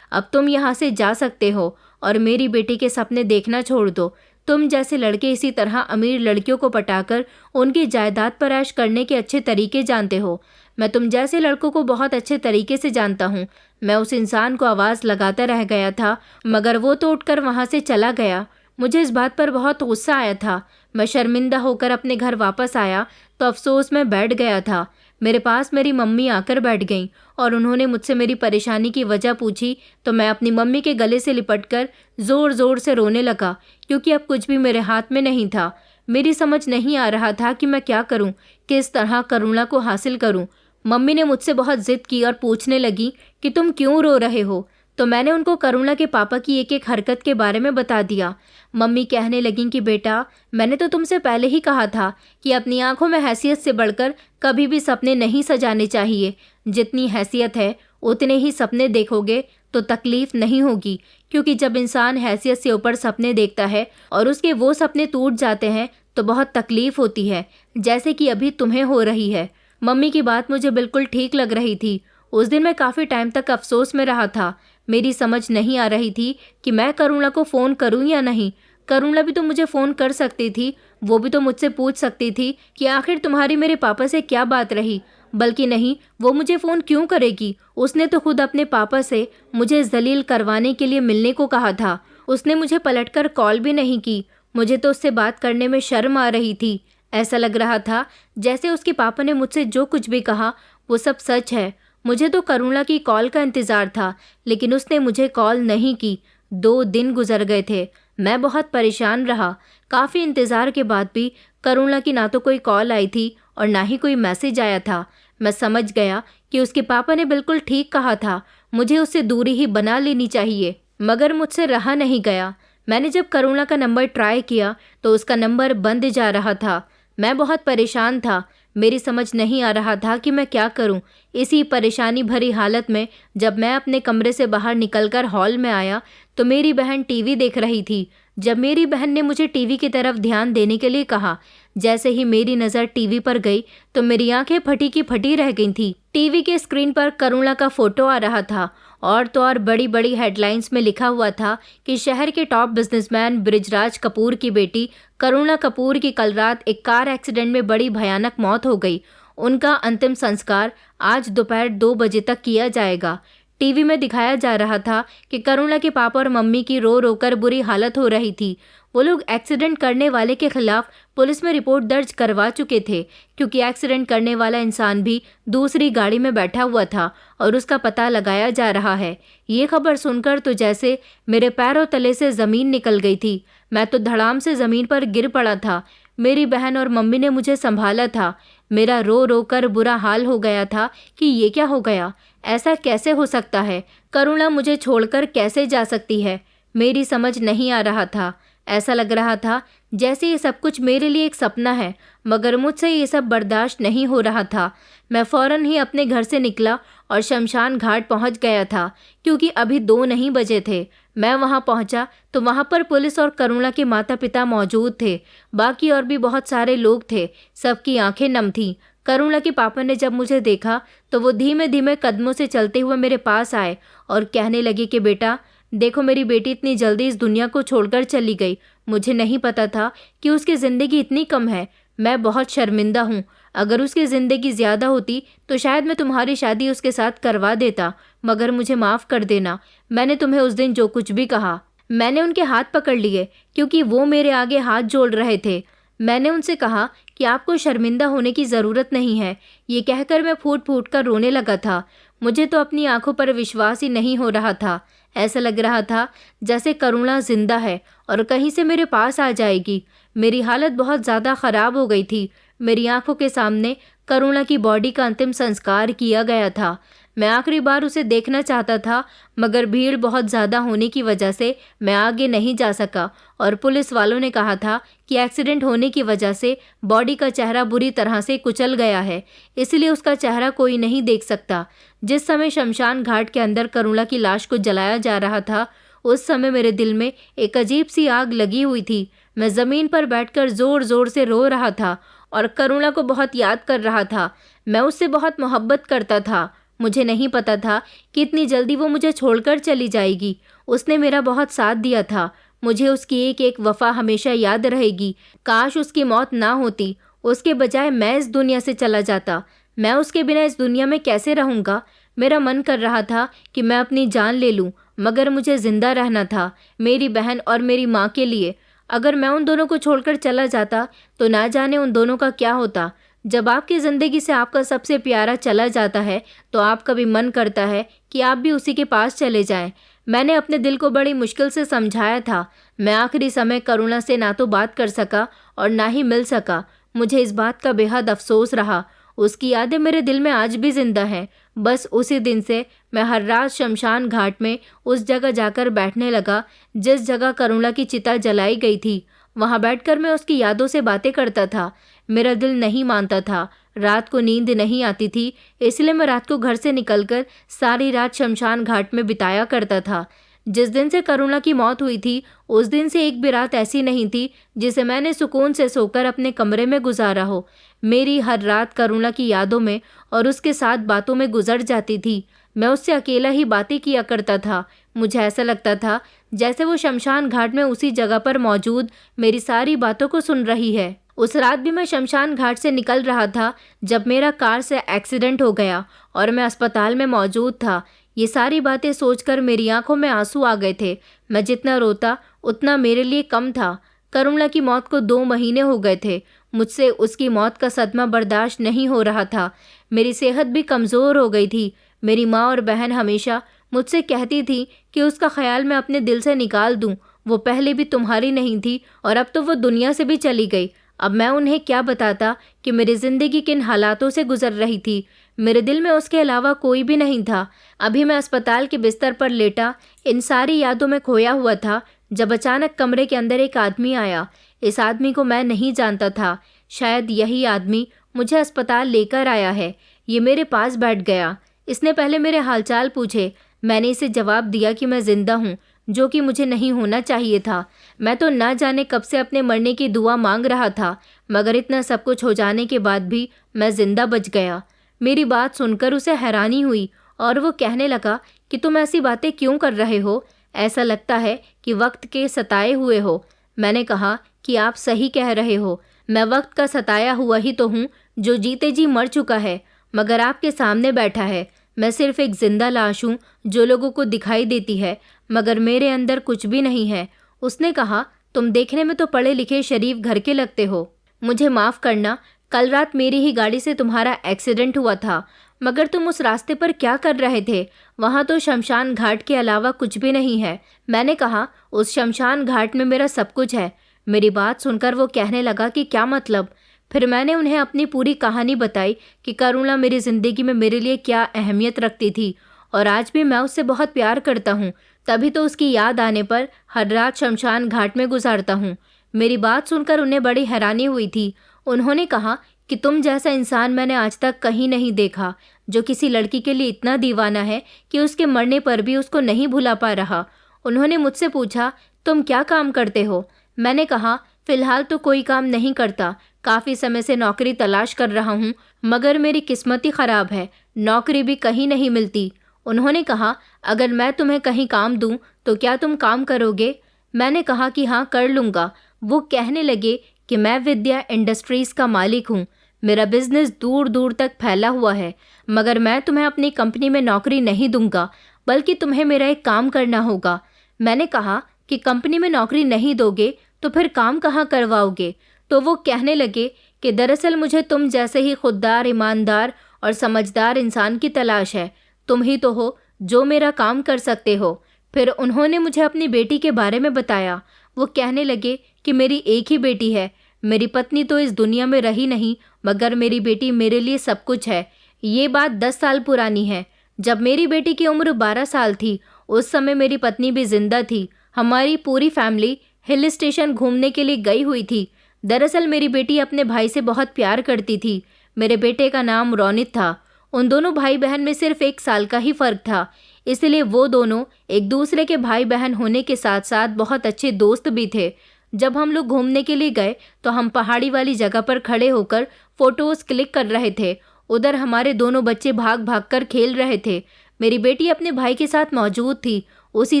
अब तुम यहाँ से जा सकते हो और मेरी बेटी के सपने देखना छोड़ दो। तुम जैसे लड़के इसी तरह अमीर लड़कियों को पटाकर उनकी जायदाद पर ऐश करने के अच्छे तरीके जानते हो। मैं तुम जैसे लड़कों को बहुत अच्छे तरीके से जानता हूँ। मैं उस इंसान को आवाज़ लगाता रह गया था, मगर वो तो उठकर वहाँ से चला गया। मुझे इस बात पर बहुत गुस्सा आया था। मैं शर्मिंदा होकर अपने घर वापस आया तो अफसोस में बैठ गया था। मेरे पास मेरी मम्मी आकर बैठ गईं और उन्होंने मुझसे मेरी परेशानी की वजह पूछी तो मैं अपनी मम्मी के गले से लिपटकर ज़ोर ज़ोर से रोने लगा, क्योंकि अब कुछ भी मेरे हाथ में नहीं था। मेरी समझ नहीं आ रहा था कि मैं क्या करूं, किस तरह करुणा को हासिल करूं। मम्मी ने मुझसे बहुत ज़िद की और पूछने लगी कि तुम क्यों रो रहे हो? तो मैंने उनको करुणा के पापा की एक एक हरकत के बारे में बता दिया। मम्मी कहने लगीं कि बेटा, मैंने तो तुमसे पहले ही कहा था कि अपनी आंखों में हैसियत से बढ़कर कभी भी सपने नहीं सजाने चाहिए। जितनी हैसियत है उतने ही सपने देखोगे तो तकलीफ नहीं होगी, क्योंकि जब इंसान हैसियत से ऊपर सपने देखता है और उसके वो सपने टूट जाते हैं तो बहुत तकलीफ होती है, जैसे कि अभी तुम्हें हो रही है। मम्मी की बात मुझे बिल्कुल ठीक लग रही थी। उस दिन मैं काफ़ी टाइम तक अफसोस में रहा था। मेरी समझ नहीं आ रही थी कि मैं करुणा को फ़ोन करूं या नहीं। करुणा भी तो मुझे फ़ोन कर सकती थी, वो भी तो मुझसे पूछ सकती थी कि आखिर तुम्हारी मेरे पापा से क्या बात रही। बल्कि नहीं, वो मुझे फ़ोन क्यों करेगी? उसने तो खुद अपने पापा से मुझे जलील करवाने के लिए मिलने को कहा था। उसने मुझे पलटकर कॉल भी नहीं की। मुझे तो उससे बात करने में शर्म आ रही थी। ऐसा लग रहा था जैसे उसके पापा ने मुझसे जो कुछ भी कहा वो सब सच है। मुझे तो करुणा की कॉल का इंतज़ार था, लेकिन उसने मुझे कॉल नहीं की। 2 दिन गुजर गए थे। मैं बहुत परेशान रहा। काफ़ी इंतज़ार के बाद भी करुणा की ना तो कोई कॉल आई थी और ना ही कोई मैसेज आया था। मैं समझ गया कि उसके पापा ने बिल्कुल ठीक कहा था, मुझे उससे दूरी ही बना लेनी चाहिए। मगर मुझसे रहा नहीं गया। मैंने जब करुणा का नंबर ट्राई किया तो उसका नंबर बंद जा रहा था। मैं बहुत परेशान था। मेरी समझ नहीं आ रहा था कि मैं क्या करूं। इसी परेशानी भरी हालत में जब मैं अपने कमरे से बाहर निकलकर हॉल में आया तो मेरी बहन टीवी देख रही थी। जब मेरी बहन ने मुझे टीवी की तरफ ध्यान देने के लिए कहा, जैसे ही मेरी नज़र टीवी पर गई तो मेरी आंखें फटी की फटी रह गई थी। टीवी के स्क्रीन पर करुणा का फोटो आ रहा था और तो और बड़ी बड़ी हेडलाइंस में लिखा हुआ था कि शहर के टॉप बिजनेसमैन बृजराज कपूर की बेटी करुणा कपूर की कल रात एक कार एक्सीडेंट में बड़ी भयानक मौत हो गई। उनका अंतिम संस्कार आज दोपहर 2 बजे तक किया जाएगा। टीवी में दिखाया जा रहा था कि करुणा के पापा और मम्मी की रो रो कर बुरी हालत हो रही थी। वो लोग एक्सीडेंट करने वाले के खिलाफ पुलिस में रिपोर्ट दर्ज करवा चुके थे, क्योंकि एक्सीडेंट करने वाला इंसान भी दूसरी गाड़ी में बैठा हुआ था और उसका पता लगाया जा रहा है। ये खबर सुनकर तो जैसे मेरे पैरों तले से ज़मीन निकल गई थी। मैं तो धड़ाम से ज़मीन पर गिर पड़ा था। मेरी बहन और मम्मी ने मुझे संभाला था। मेरा रो रो कर बुरा हाल हो गया था कि ये क्या हो गया, ऐसा कैसे हो सकता है, करुणा मुझे छोड़कर कैसे जा सकती है। मेरी समझ नहीं आ रहा था। ऐसा लग रहा था जैसे ये सब कुछ मेरे लिए एक सपना है, मगर मुझसे ये सब बर्दाश्त नहीं हो रहा था। मैं फ़ौरन ही अपने घर से निकला और शमशान घाट पहुंच गया था, क्योंकि अभी 2 नहीं बजे थे। मैं वहां पहुंचा तो वहां पर पुलिस और करुणा के माता पिता मौजूद थे। बाकी और भी बहुत सारे लोग थे। सबकी आंखें नम थीं। करुणा के पापा ने जब मुझे देखा तो वो धीमे धीमे कदमों से चलते हुए मेरे पास आए और कहने लगे कि बेटा देखो, मेरी बेटी इतनी जल्दी इस दुनिया को छोड़कर चली गई। मुझे नहीं पता था कि उसकी ज़िंदगी इतनी कम है। मैं बहुत शर्मिंदा हूँ। अगर उसकी ज़िंदगी ज़्यादा होती तो शायद मैं तुम्हारी शादी उसके साथ करवा देता, मगर मुझे माफ़ कर देना। मैंने तुम्हें उस दिन जो कुछ भी कहा, मैंने उनके हाथ पकड़ लिए क्योंकि वो मेरे आगे हाथ जोड़ रहे थे। मैंने उनसे कहा कि आपको शर्मिंदा होने की ज़रूरत नहीं है। ये कहकर मैं फूट फूट कर रोने लगा था। मुझे तो अपनी आंखों पर विश्वास ही नहीं हो रहा था। ऐसा लग रहा था जैसे करुणा जिंदा है और कहीं से मेरे पास आ जाएगी। मेरी हालत बहुत ज़्यादा ख़राब हो गई थी। मेरी आंखों के सामने करुणा की बॉडी का अंतिम संस्कार किया गया था। मैं आखिरी बार उसे देखना चाहता था, मगर भीड़ बहुत ज़्यादा होने की वजह से मैं आगे नहीं जा सका और पुलिस वालों ने कहा था कि एक्सीडेंट होने की वजह से बॉडी का चेहरा बुरी तरह से कुचल गया है, इसलिए उसका चेहरा कोई नहीं देख सकता। जिस समय शमशान घाट के अंदर करुणा की लाश को जलाया जा रहा था, उस समय मेरे दिल में एक अजीब सी आग लगी हुई थी। मैं ज़मीन पर बैठकर ज़ोर ज़ोर से रो रहा था और करुणा को बहुत याद कर रहा था। मैं उससे बहुत मोहब्बत करता था। मुझे नहीं पता था कि इतनी जल्दी वो मुझे छोड़कर चली जाएगी। उसने मेरा बहुत साथ दिया था। मुझे उसकी एक एक वफ़ा हमेशा याद रहेगी। काश उसकी मौत ना होती, उसके बजाय मैं इस दुनिया से चला जाता। मैं उसके बिना इस दुनिया में कैसे रहूँगा। मेरा मन कर रहा था कि मैं अपनी जान ले लूँ, मगर मुझे ज़िंदा रहना था, मेरी बहन और मेरी माँ के लिए। अगर मैं उन दोनों को छोड़कर चला जाता तो ना जाने उन दोनों का क्या होता। जब आपकी ज़िंदगी से आपका सबसे प्यारा चला जाता है तो आपका भी मन करता है कि आप भी उसी के पास चले जाएं। मैंने अपने दिल को बड़ी मुश्किल से समझाया था। मैं आखिरी समय करुणा से ना तो बात कर सका और ना ही मिल सका। मुझे इस बात का बेहद अफसोस रहा। उसकी यादें मेरे दिल में आज भी जिंदा हैं। बस उसी दिन से मैं हर रात शमशान घाट में उस जगह जाकर बैठने लगा जिस जगह करुणा की चिता जलाई गई थी। वहां बैठकर मैं उसकी यादों से बातें करता था। मेरा दिल नहीं मानता था, रात को नींद नहीं आती थी, इसलिए मैं रात को घर से निकलकर सारी रात शमशान घाट में बिताया करता था। जिस दिन से करुणा की मौत हुई थी उस दिन से एक भी रात ऐसी नहीं थी जिसे मैंने सुकून से सोकर अपने कमरे में गुजारा हो। मेरी हर रात करुणा की यादों में और उसके साथ बातों में गुजर जाती थी। मैं उससे अकेला ही बातें किया करता था। मुझे ऐसा लगता था जैसे वो शमशान घाट में उसी जगह पर मौजूद मेरी सारी बातों को सुन रही है। उस रात भी मैं शमशान घाट से निकल रहा था जब मेरा कार से एक्सीडेंट हो गया और मैं अस्पताल में मौजूद था। ये सारी बातें सोचकर मेरी आंखों में आंसू आ गए थे। मैं जितना रोता उतना मेरे लिए कम था। करुणा की मौत को 2 महीने हो गए थे। मुझसे उसकी मौत का सदमा बर्दाश्त नहीं हो रहा था। मेरी सेहत भी कमज़ोर हो गई थी। मेरी माँ और बहन हमेशा मुझसे कहती थी कि उसका ख्याल मैं अपने दिल से निकाल दूं। वो पहले भी तुम्हारी नहीं थी और अब तो वो दुनिया से भी चली गई। अब मैं उन्हें क्या बताता कि मेरी ज़िंदगी किन हालातों से गुजर रही थी। मेरे दिल में उसके अलावा कोई भी नहीं था। अभी मैं अस्पताल के बिस्तर पर लेटा इन सारी यादों में खोया हुआ था जब अचानक कमरे के अंदर एक आदमी आया। इस आदमी को मैं नहीं जानता था। शायद यही आदमी मुझे अस्पताल लेकर आया है। ये मेरे पास बैठ गया। इसने पहले मेरे हालचाल पूछे। मैंने इसे जवाब दिया कि मैं ज़िंदा हूँ, जो कि मुझे नहीं होना चाहिए था। मैं तो ना जाने कब से अपने मरने की दुआ मांग रहा था, मगर इतना सब कुछ हो जाने के बाद भी मैं ज़िंदा बच गया। मेरी बात सुनकर उसे हैरानी हुई और वो कहने लगा कि तुम ऐसी बातें क्यों कर रहे हो? ऐसा लगता है कि वक्त के सताए हुए हो। मैंने कहा कि आप सही कह रहे हो। मैं वक्त का सताया हुआ ही तो हूँ जो जीते जी मर चुका है, मगर आपके सामने बैठा है। मैं सिर्फ एक जिंदा लाश हूँ जो लोगों को दिखाई देती है, मगर मेरे अंदर कुछ भी नहीं है। उसने कहा, तुम देखने में तो पढ़े लिखे शरीफ घर के लगते हो। मुझे माफ़ करना, कल रात मेरी ही गाड़ी से तुम्हारा एक्सीडेंट हुआ था, मगर तुम उस रास्ते पर क्या कर रहे थे? वहाँ तो शमशान घाट के अलावा कुछ भी नहीं है। मैंने कहा, उस शमशान घाट में मेरा सब कुछ है। मेरी बात सुनकर वो कहने लगा कि क्या मतलब? फिर मैंने उन्हें अपनी पूरी कहानी बताई कि करुणा मेरी ज़िंदगी में मेरे लिए क्या अहमियत रखती थी और आज भी मैं उससे बहुत प्यार करता हूँ। तभी तो उसकी याद आने पर हर रात शमशान घाट में गुजारता हूँ। मेरी बात सुनकर उन्हें बड़ी हैरानी हुई थी। उन्होंने कहा कि तुम जैसा इंसान मैंने आज तक कहीं नहीं देखा, जो किसी लड़की के लिए इतना दीवाना है कि उसके मरने पर भी उसको नहीं भुला पा रहा। उन्होंने मुझसे पूछा, तुम क्या काम करते हो? मैंने कहा, फ़िलहाल तो कोई काम नहीं करता। काफ़ी समय से नौकरी तलाश कर रहा हूँ, मगर मेरी किस्मत ही ख़राब है। नौकरी भी कहीं नहीं मिलती। उन्होंने कहा, अगर मैं तुम्हें कहीं काम दूँ तो क्या तुम काम करोगे? मैंने कहा कि हाँ, कर लूँगा। वो कहने लगे कि मैं विद्या इंडस्ट्रीज़ का मालिक हूँ। मेरा बिजनेस दूर दूर तक फैला हुआ है, मगर मैं तुम्हें अपनी कंपनी में नौकरी नहीं दूंगा, बल्कि तुम्हें मेरा एक काम करना होगा। मैंने कहा कि कंपनी में नौकरी नहीं दोगे तो फिर काम कहाँ करवाओगे? तो वो कहने लगे कि दरअसल मुझे तुम जैसे ही खुददार, ईमानदार और समझदार इंसान की तलाश है। तुम ही तो हो जो मेरा काम कर सकते हो। फिर उन्होंने मुझे अपनी बेटी के बारे में बताया। वो कहने लगे कि मेरी एक ही बेटी है। मेरी पत्नी तो इस दुनिया में रही नहीं, मगर मेरी बेटी मेरे लिए सब कुछ है। ये बात 10 साल पुरानी है। जब मेरी बेटी की उम्र 12 साल थी, उस समय मेरी पत्नी भी जिंदा थी। हमारी पूरी फैमिली हिल स्टेशन घूमने के लिए गई हुई थी। दरअसल मेरी बेटी अपने भाई से बहुत प्यार करती थी। मेरे बेटे का नाम रोनित था। उन दोनों भाई बहन में सिर्फ 1 साल का ही फ़र्क था, इसलिए वो दोनों एक दूसरे के भाई बहन होने के साथ साथ बहुत अच्छे दोस्त भी थे। जब हम लोग घूमने के लिए गए तो हम पहाड़ी वाली जगह पर खड़े होकर फ़ोटोज़ क्लिक कर रहे थे। उधर हमारे दोनों बच्चे भाग भाग कर खेल रहे थे। मेरी बेटी अपने भाई के साथ मौजूद थी। उसी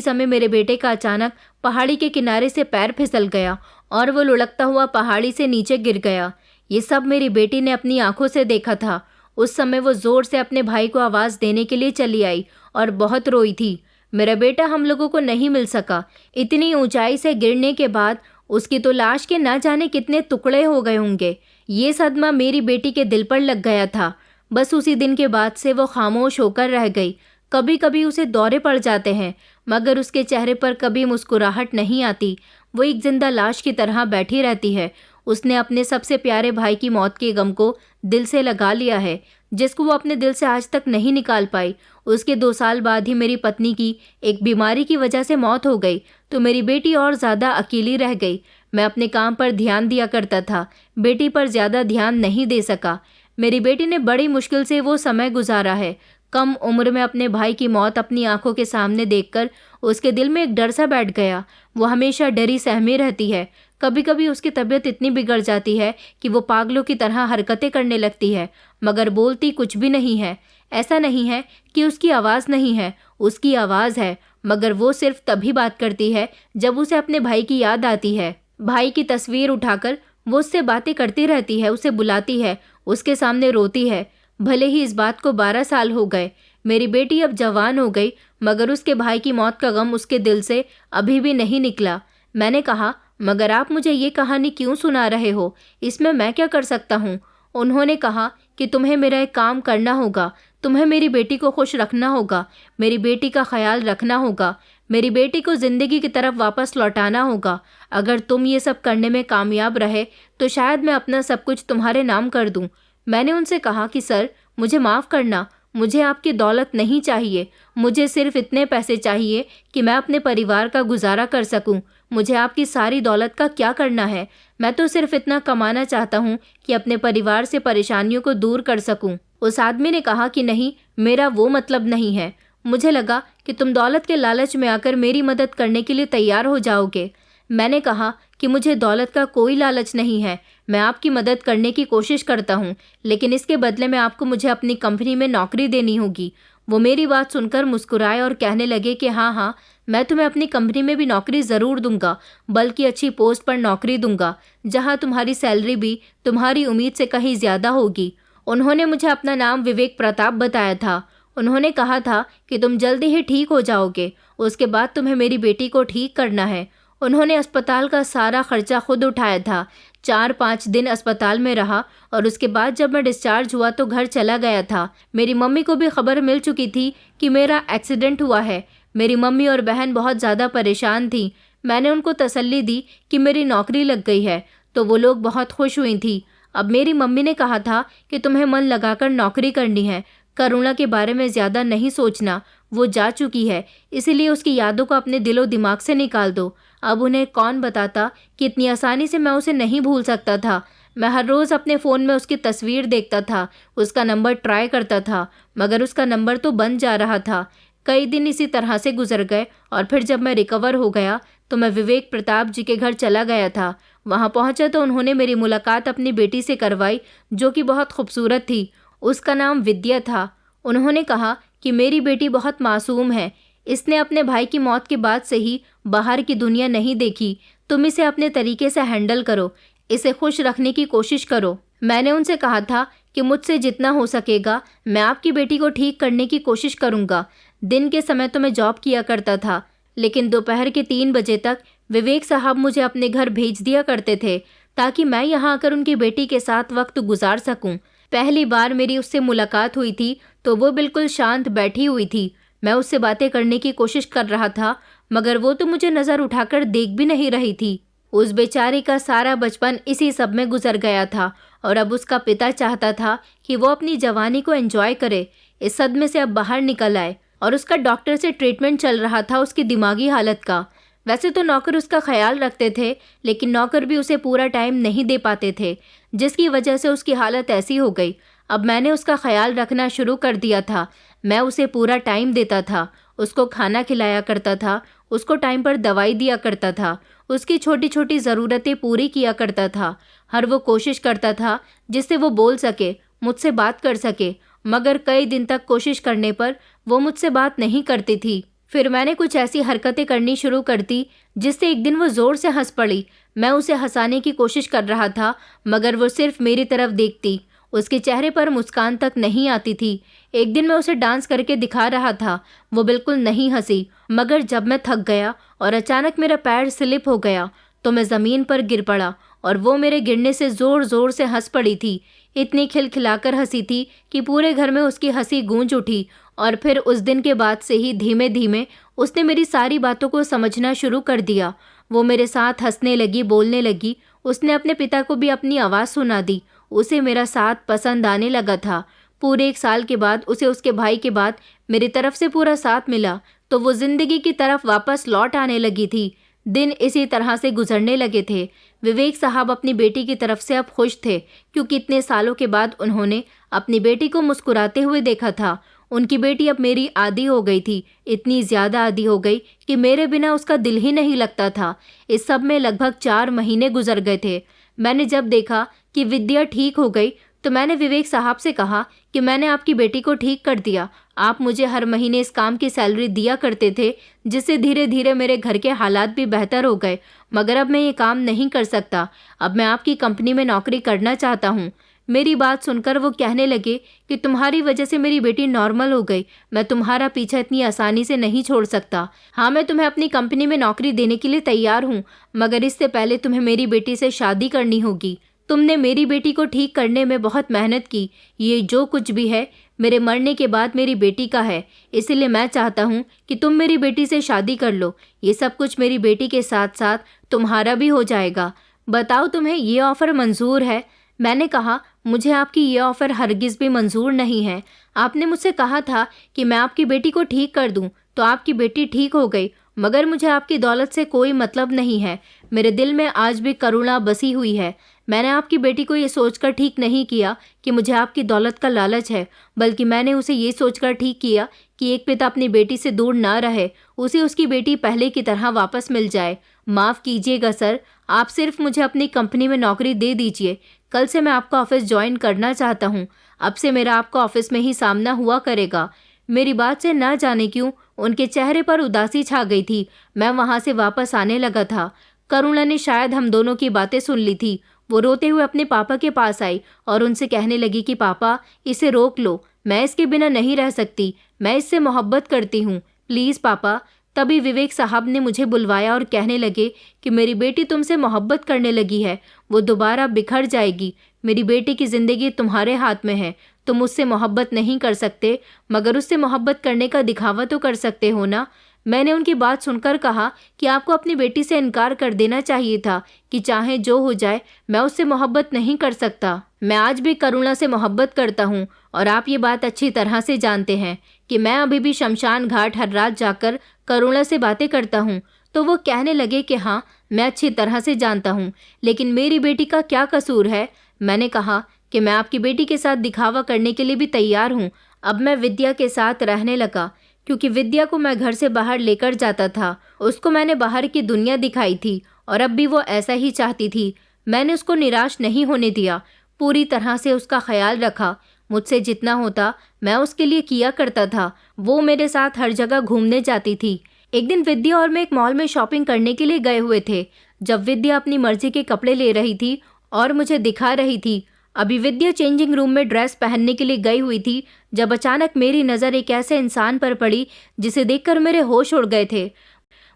समय मेरे बेटे का अचानक पहाड़ी के किनारे से पैर फिसल गया और वो लुढ़कता हुआ पहाड़ी से नीचे गिर गया। ये सब मेरी बेटी ने अपनी आंखों से देखा था। उस समय वो ज़ोर से अपने भाई को आवाज़ देने के लिए चली आई और बहुत रोई थी। मेरा बेटा हम लोगों को नहीं मिल सका। इतनी ऊंचाई से गिरने के बाद उसकी तो लाश के ना जाने कितने टुकड़े हो गए होंगे। ये सदमा मेरी बेटी के दिल पर लग गया था। बस उसी दिन के बाद से वो खामोश होकर रह गई। कभी कभी उसे दौरे पड़ जाते हैं, मगर उसके चेहरे पर कभी मुस्कुराहट नहीं आती। वो एक जिंदा लाश की तरह बैठी रहती है। उसने अपने सबसे प्यारे भाई की मौत के गम को दिल से लगा लिया है, जिसको वो अपने दिल से आज तक नहीं निकाल पाई। उसके 2 साल बाद ही मेरी पत्नी की एक बीमारी की वजह से मौत हो गई, तो मेरी बेटी और ज़्यादा अकेली रह गई। मैं अपने काम पर ध्यान दिया करता था, बेटी पर ज़्यादा ध्यान नहीं दे सका। मेरी बेटी ने बड़ी मुश्किल से वो समय गुजारा है। कम उम्र में अपने भाई की मौत अपनी आंखों के सामने देखकर उसके दिल में एक डर सा बैठ गया। वो हमेशा डरी सहमी रहती है। कभी कभी उसकी तबीयत इतनी बिगड़ जाती है कि वो पागलों की तरह हरकतें करने लगती है, मगर बोलती कुछ भी नहीं है। ऐसा नहीं है कि उसकी आवाज़ नहीं है, उसकी आवाज़ है, मगर वो सिर्फ तभी बात करती है जब उसे अपने भाई की याद आती है। भाई की तस्वीर उठाकर वो उससे बातें करती रहती है, उसे बुलाती है, उसके सामने रोती है। भले ही इस बात को 12 साल हो गए, मेरी बेटी अब जवान हो गई, मगर उसके भाई की मौत का गम उसके दिल से अभी भी नहीं निकला। मैंने कहा, मगर आप मुझे ये कहानी क्यों सुना रहे हो? इसमें मैं क्या कर सकता हूँ? उन्होंने कहा कि तुम्हें मेरा एक काम करना होगा, तुम्हें मेरी बेटी को खुश रखना होगा, मेरी बेटी का ख्याल रखना होगा, मेरी बेटी को ज़िंदगी की तरफ वापस लौटाना होगा। अगर तुम ये सब करने में कामयाब रहे तो शायद मैं अपना सब कुछ तुम्हारे नाम कर दूँ। मैंने उनसे कहा कि सर, मुझे माफ़ करना, मुझे आपकी दौलत नहीं चाहिए, मुझे सिर्फ इतने पैसे चाहिए कि मैं अपने परिवार का गुजारा कर सकूं। मुझे आपकी सारी दौलत का क्या करना है? मैं तो सिर्फ इतना कमाना चाहता हूं कि अपने परिवार से परेशानियों को दूर कर सकूं। उस आदमी ने कहा कि नहीं, मेरा वो मतलब नहीं है। मुझे लगा कि तुम दौलत के लालच में आकर मेरी मदद करने के लिए तैयार हो जाओगे। मैंने कहा कि मुझे दौलत का कोई लालच नहीं है, मैं आपकी मदद करने की कोशिश करता हूँ, लेकिन इसके बदले में आपको मुझे अपनी कंपनी में नौकरी देनी होगी। वो मेरी बात सुनकर मुस्कुराए और कहने लगे कि हाँ हाँ, मैं तुम्हें अपनी कंपनी में भी नौकरी ज़रूर दूंगा, बल्कि अच्छी पोस्ट पर नौकरी दूंगा, जहाँ तुम्हारी सैलरी भी तुम्हारी उम्मीद से कहीं ज़्यादा होगी। उन्होंने मुझे अपना नाम विवेक प्रताप बताया था। उन्होंने कहा था कि तुम जल्दी ही ठीक हो जाओगे, उसके बाद तुम्हें मेरी बेटी को ठीक करना है। उन्होंने अस्पताल का सारा खर्चा खुद उठाया था। 4-5 दिन अस्पताल में रहा और उसके बाद जब मैं डिस्चार्ज हुआ तो घर चला गया था। मेरी मम्मी को भी खबर मिल चुकी थी कि मेरा एक्सीडेंट हुआ है। मेरी मम्मी और बहन बहुत ज़्यादा परेशान थी। मैंने उनको तसल्ली दी कि मेरी नौकरी लग गई है, तो वो लोग बहुत खुश हुई थी। अब मेरी मम्मी ने कहा था कि तुम्हें मन लगाकर नौकरी करनी है, करुणा के बारे में ज़्यादा नहीं सोचना, वो जा चुकी है, इसीलिए उसकी यादों को अपने दिलो दिमाग से निकाल दो। अब उन्हें कौन बताता कि इतनी आसानी से मैं उसे नहीं भूल सकता था। मैं हर रोज़ अपने फ़ोन में उसकी तस्वीर देखता था, उसका नंबर ट्राई करता था, मगर उसका नंबर तो बंद जा रहा था। कई दिन इसी तरह से गुजर गए और फिर जब मैं रिकवर हो गया तो मैं विवेक प्रताप जी के घर चला गया था। वहाँ पहुँचा तो उन्होंने मेरी मुलाकात अपनी बेटी से करवाई, जो कि बहुत खूबसूरत थी। उसका नाम विद्या था। उन्होंने कहा कि मेरी बेटी बहुत मासूम है, इसने अपने भाई की मौत के बाद से ही बाहर की दुनिया नहीं देखी। तुम इसे अपने तरीके से हैंडल करो, इसे खुश रखने की कोशिश करो। मैंने उनसे कहा था कि मुझसे जितना हो सकेगा मैं आपकी बेटी को ठीक करने की कोशिश करूँगा। दिन के समय तो मैं जॉब किया करता था, लेकिन दोपहर के 3 बजे तक विवेक साहब मुझे अपने घर भेज दिया करते थे, ताकि मैं यहाँ आकर उनकी बेटी के साथ वक्त गुजार सकूँ। पहली बार मेरी उससे मुलाकात हुई थी तो वो बिल्कुल शांत बैठी हुई थी। मैं उससे बातें करने की कोशिश कर रहा था, मगर वो तो मुझे नज़र उठाकर देख भी नहीं रही थी। उस बेचारी का सारा बचपन इसी सब में गुजर गया था और अब उसका पिता चाहता था कि वो अपनी जवानी को एंजॉय करे, इस सदमे से अब बाहर निकल आए। और उसका डॉक्टर से ट्रीटमेंट चल रहा था उसकी दिमागी हालत का। वैसे तो नौकर उसका ख्याल रखते थे, लेकिन नौकर भी उसे पूरा टाइम नहीं दे पाते थे, जिसकी वजह से उसकी हालत ऐसी हो गई। अब मैंने उसका ख्याल रखना शुरू कर दिया था। मैं उसे पूरा टाइम देता था, उसको खाना खिलाया करता था, उसको टाइम पर दवाई दिया करता था, उसकी छोटी छोटी ज़रूरतें पूरी किया करता था। हर वो कोशिश करता था जिससे वो बोल सके, मुझसे बात कर सके, मगर कई दिन तक कोशिश करने पर वो मुझसे बात नहीं करती थी। फिर मैंने कुछ ऐसी हरकतें करनी शुरू कर दी जिससे एक दिन वो ज़ोर से हंस पड़ी। मैं उसे हंसाने की कोशिश कर रहा था, मगर वो सिर्फ मेरी तरफ देखती, उसके चेहरे पर मुस्कान तक नहीं आती थी। एक दिन मैं उसे डांस करके दिखा रहा था, वो बिल्कुल नहीं हंसी, मगर जब मैं थक गया और अचानक मेरा पैर स्लिप हो गया तो मैं ज़मीन पर गिर पड़ा और वो मेरे गिरने से ज़ोर ज़ोर से हंस पड़ी थी। इतनी खिलखिलाकर हंसी थी कि पूरे घर में उसकी हंसी गूंज उठी और फिर उस दिन के बाद से ही धीमे धीमे उसने मेरी सारी बातों को समझना शुरू कर दिया। वो मेरे साथ हंसने लगी, बोलने लगी। उसने अपने पिता को भी अपनी आवाज़ सुना दी। उसे मेरा साथ पसंद आने लगा था। पूरे 1 साल के बाद उसे उसके भाई के बाद मेरी तरफ से पूरा साथ मिला, तो वो ज़िंदगी की तरफ वापस लौट आने लगी थी। दिन इसी तरह से गुजरने लगे थे। विवेक साहब अपनी बेटी की तरफ से अब खुश थे, क्योंकि इतने सालों के बाद उन्होंने अपनी बेटी को मुस्कुराते हुए देखा था। उनकी बेटी अब मेरी आदी हो गई थी, इतनी ज़्यादा आदी हो गई कि मेरे बिना उसका दिल ही नहीं लगता था। इस सब में लगभग 4 महीने गुजर गए थे। मैंने जब देखा कि विद्या ठीक हो गई, तो मैंने विवेक साहब से कहा कि मैंने आपकी बेटी को ठीक कर दिया। आप मुझे हर महीने इस काम की सैलरी दिया करते थे, जिससे धीरे धीरे मेरे घर के हालात भी बेहतर हो गए। मगर अब मैं ये काम नहीं कर सकता। अब मैं आपकी कंपनी में नौकरी करना चाहता हूँ। मेरी बात सुनकर वो कहने लगे कि तुम्हारी वजह से मेरी बेटी नॉर्मल हो गई। मैं तुम्हारा पीछा इतनी आसानी से नहीं छोड़ सकता। हाँ, मैं तुम्हें अपनी कंपनी में नौकरी देने के लिए तैयार हूँ, मगर इससे पहले तुम्हें मेरी बेटी से शादी करनी होगी। तुमने मेरी बेटी को ठीक करने में बहुत मेहनत की। ये जो कुछ भी है मेरे मरने के बाद मेरी बेटी का है, इसीलिए मैं चाहता हूँ कि तुम मेरी बेटी से शादी कर लो। ये सब कुछ मेरी बेटी के साथ साथ तुम्हारा भी हो जाएगा। बताओ, तुम्हें ये ऑफ़र मंजूर है? मैंने कहा, मुझे आपकी ये ऑफ़र हरगिज़ भी मंजूर नहीं है। आपने मुझसे कहा था कि मैं आपकी बेटी को ठीक कर दूँ, तो आपकी बेटी ठीक हो गई, मगर मुझे आपकी दौलत से कोई मतलब नहीं है। मेरे दिल में आज भी करुणा बसी हुई है। मैंने आपकी बेटी को ये सोचकर ठीक नहीं किया कि मुझे आपकी दौलत का लालच है, बल्कि मैंने उसे ये सोचकर ठीक किया कि एक पिता अपनी बेटी से दूर ना रहे, उसे उसकी बेटी पहले की तरह वापस मिल जाए। माफ़ कीजिएगा सर, आप सिर्फ मुझे अपनी कंपनी में नौकरी दे दीजिए। कल से मैं आपका ऑफिस ज्वाइन करना चाहता हूँ। अब से मेरा आपका ऑफिस में ही सामना हुआ करेगा। मेरी बात से ना जाने क्यों उनके चेहरे पर उदासी छा गई थी। मैं वहाँ से वापस आने लगा था। करुणा ने शायद हम दोनों की बातें सुन ली थी। वो रोते हुए अपने पापा के पास आई और उनसे कहने लगी कि पापा, इसे रोक लो, मैं इसके बिना नहीं रह सकती, मैं इससे मोहब्बत करती हूँ, प्लीज़ पापा। तभी विवेक साहब ने मुझे बुलवाया और कहने लगे कि मेरी बेटी तुमसे मोहब्बत करने लगी है, वो दोबारा बिखर जाएगी। मेरी बेटी की ज़िंदगी तुम्हारे हाथ में है। तुम उससे मोहब्बत नहीं कर सकते, मगर उससे मोहब्बत करने का दिखावा तो कर सकते हो ना। मैंने उनकी बात सुनकर कहा कि आपको अपनी बेटी से इनकार कर देना चाहिए था कि चाहे जो हो जाए, मैं उससे मोहब्बत नहीं कर सकता। मैं आज भी करुणा से मोहब्बत करता हूँ, और आप ये बात अच्छी तरह से जानते हैं कि मैं अभी भी शमशान घाट हर रात जाकर करुणा से बातें करता हूँ। तो वो कहने लगे कि हाँ, मैं अच्छी तरह से जानता हूँ, लेकिन मेरी बेटी का क्या कसूर है? मैंने कहा कि मैं आपकी बेटी के साथ दिखावा करने के लिए भी तैयार हूँ। अब मैं विद्या के साथ रहने लगा, क्योंकि विद्या को मैं घर से बाहर लेकर जाता था। उसको मैंने बाहर की दुनिया दिखाई थी, और अब भी वो ऐसा ही चाहती थी। मैंने उसको निराश नहीं होने दिया, पूरी तरह से उसका ख्याल रखा। मुझसे जितना होता मैं उसके लिए किया करता था। वो मेरे साथ हर जगह घूमने जाती थी। एक दिन विद्या और मैं एक मॉल में शॉपिंग करने के लिए गए हुए थे। जब विद्या अपनी मर्जी के कपड़े ले रही थी और मुझे दिखा रही थी, अभी विद्या चेंजिंग रूम में ड्रेस पहनने के लिए गई हुई थी, जब अचानक मेरी नज़र एक ऐसे इंसान पर पड़ी जिसे देखकर मेरे होश उड़ गए थे।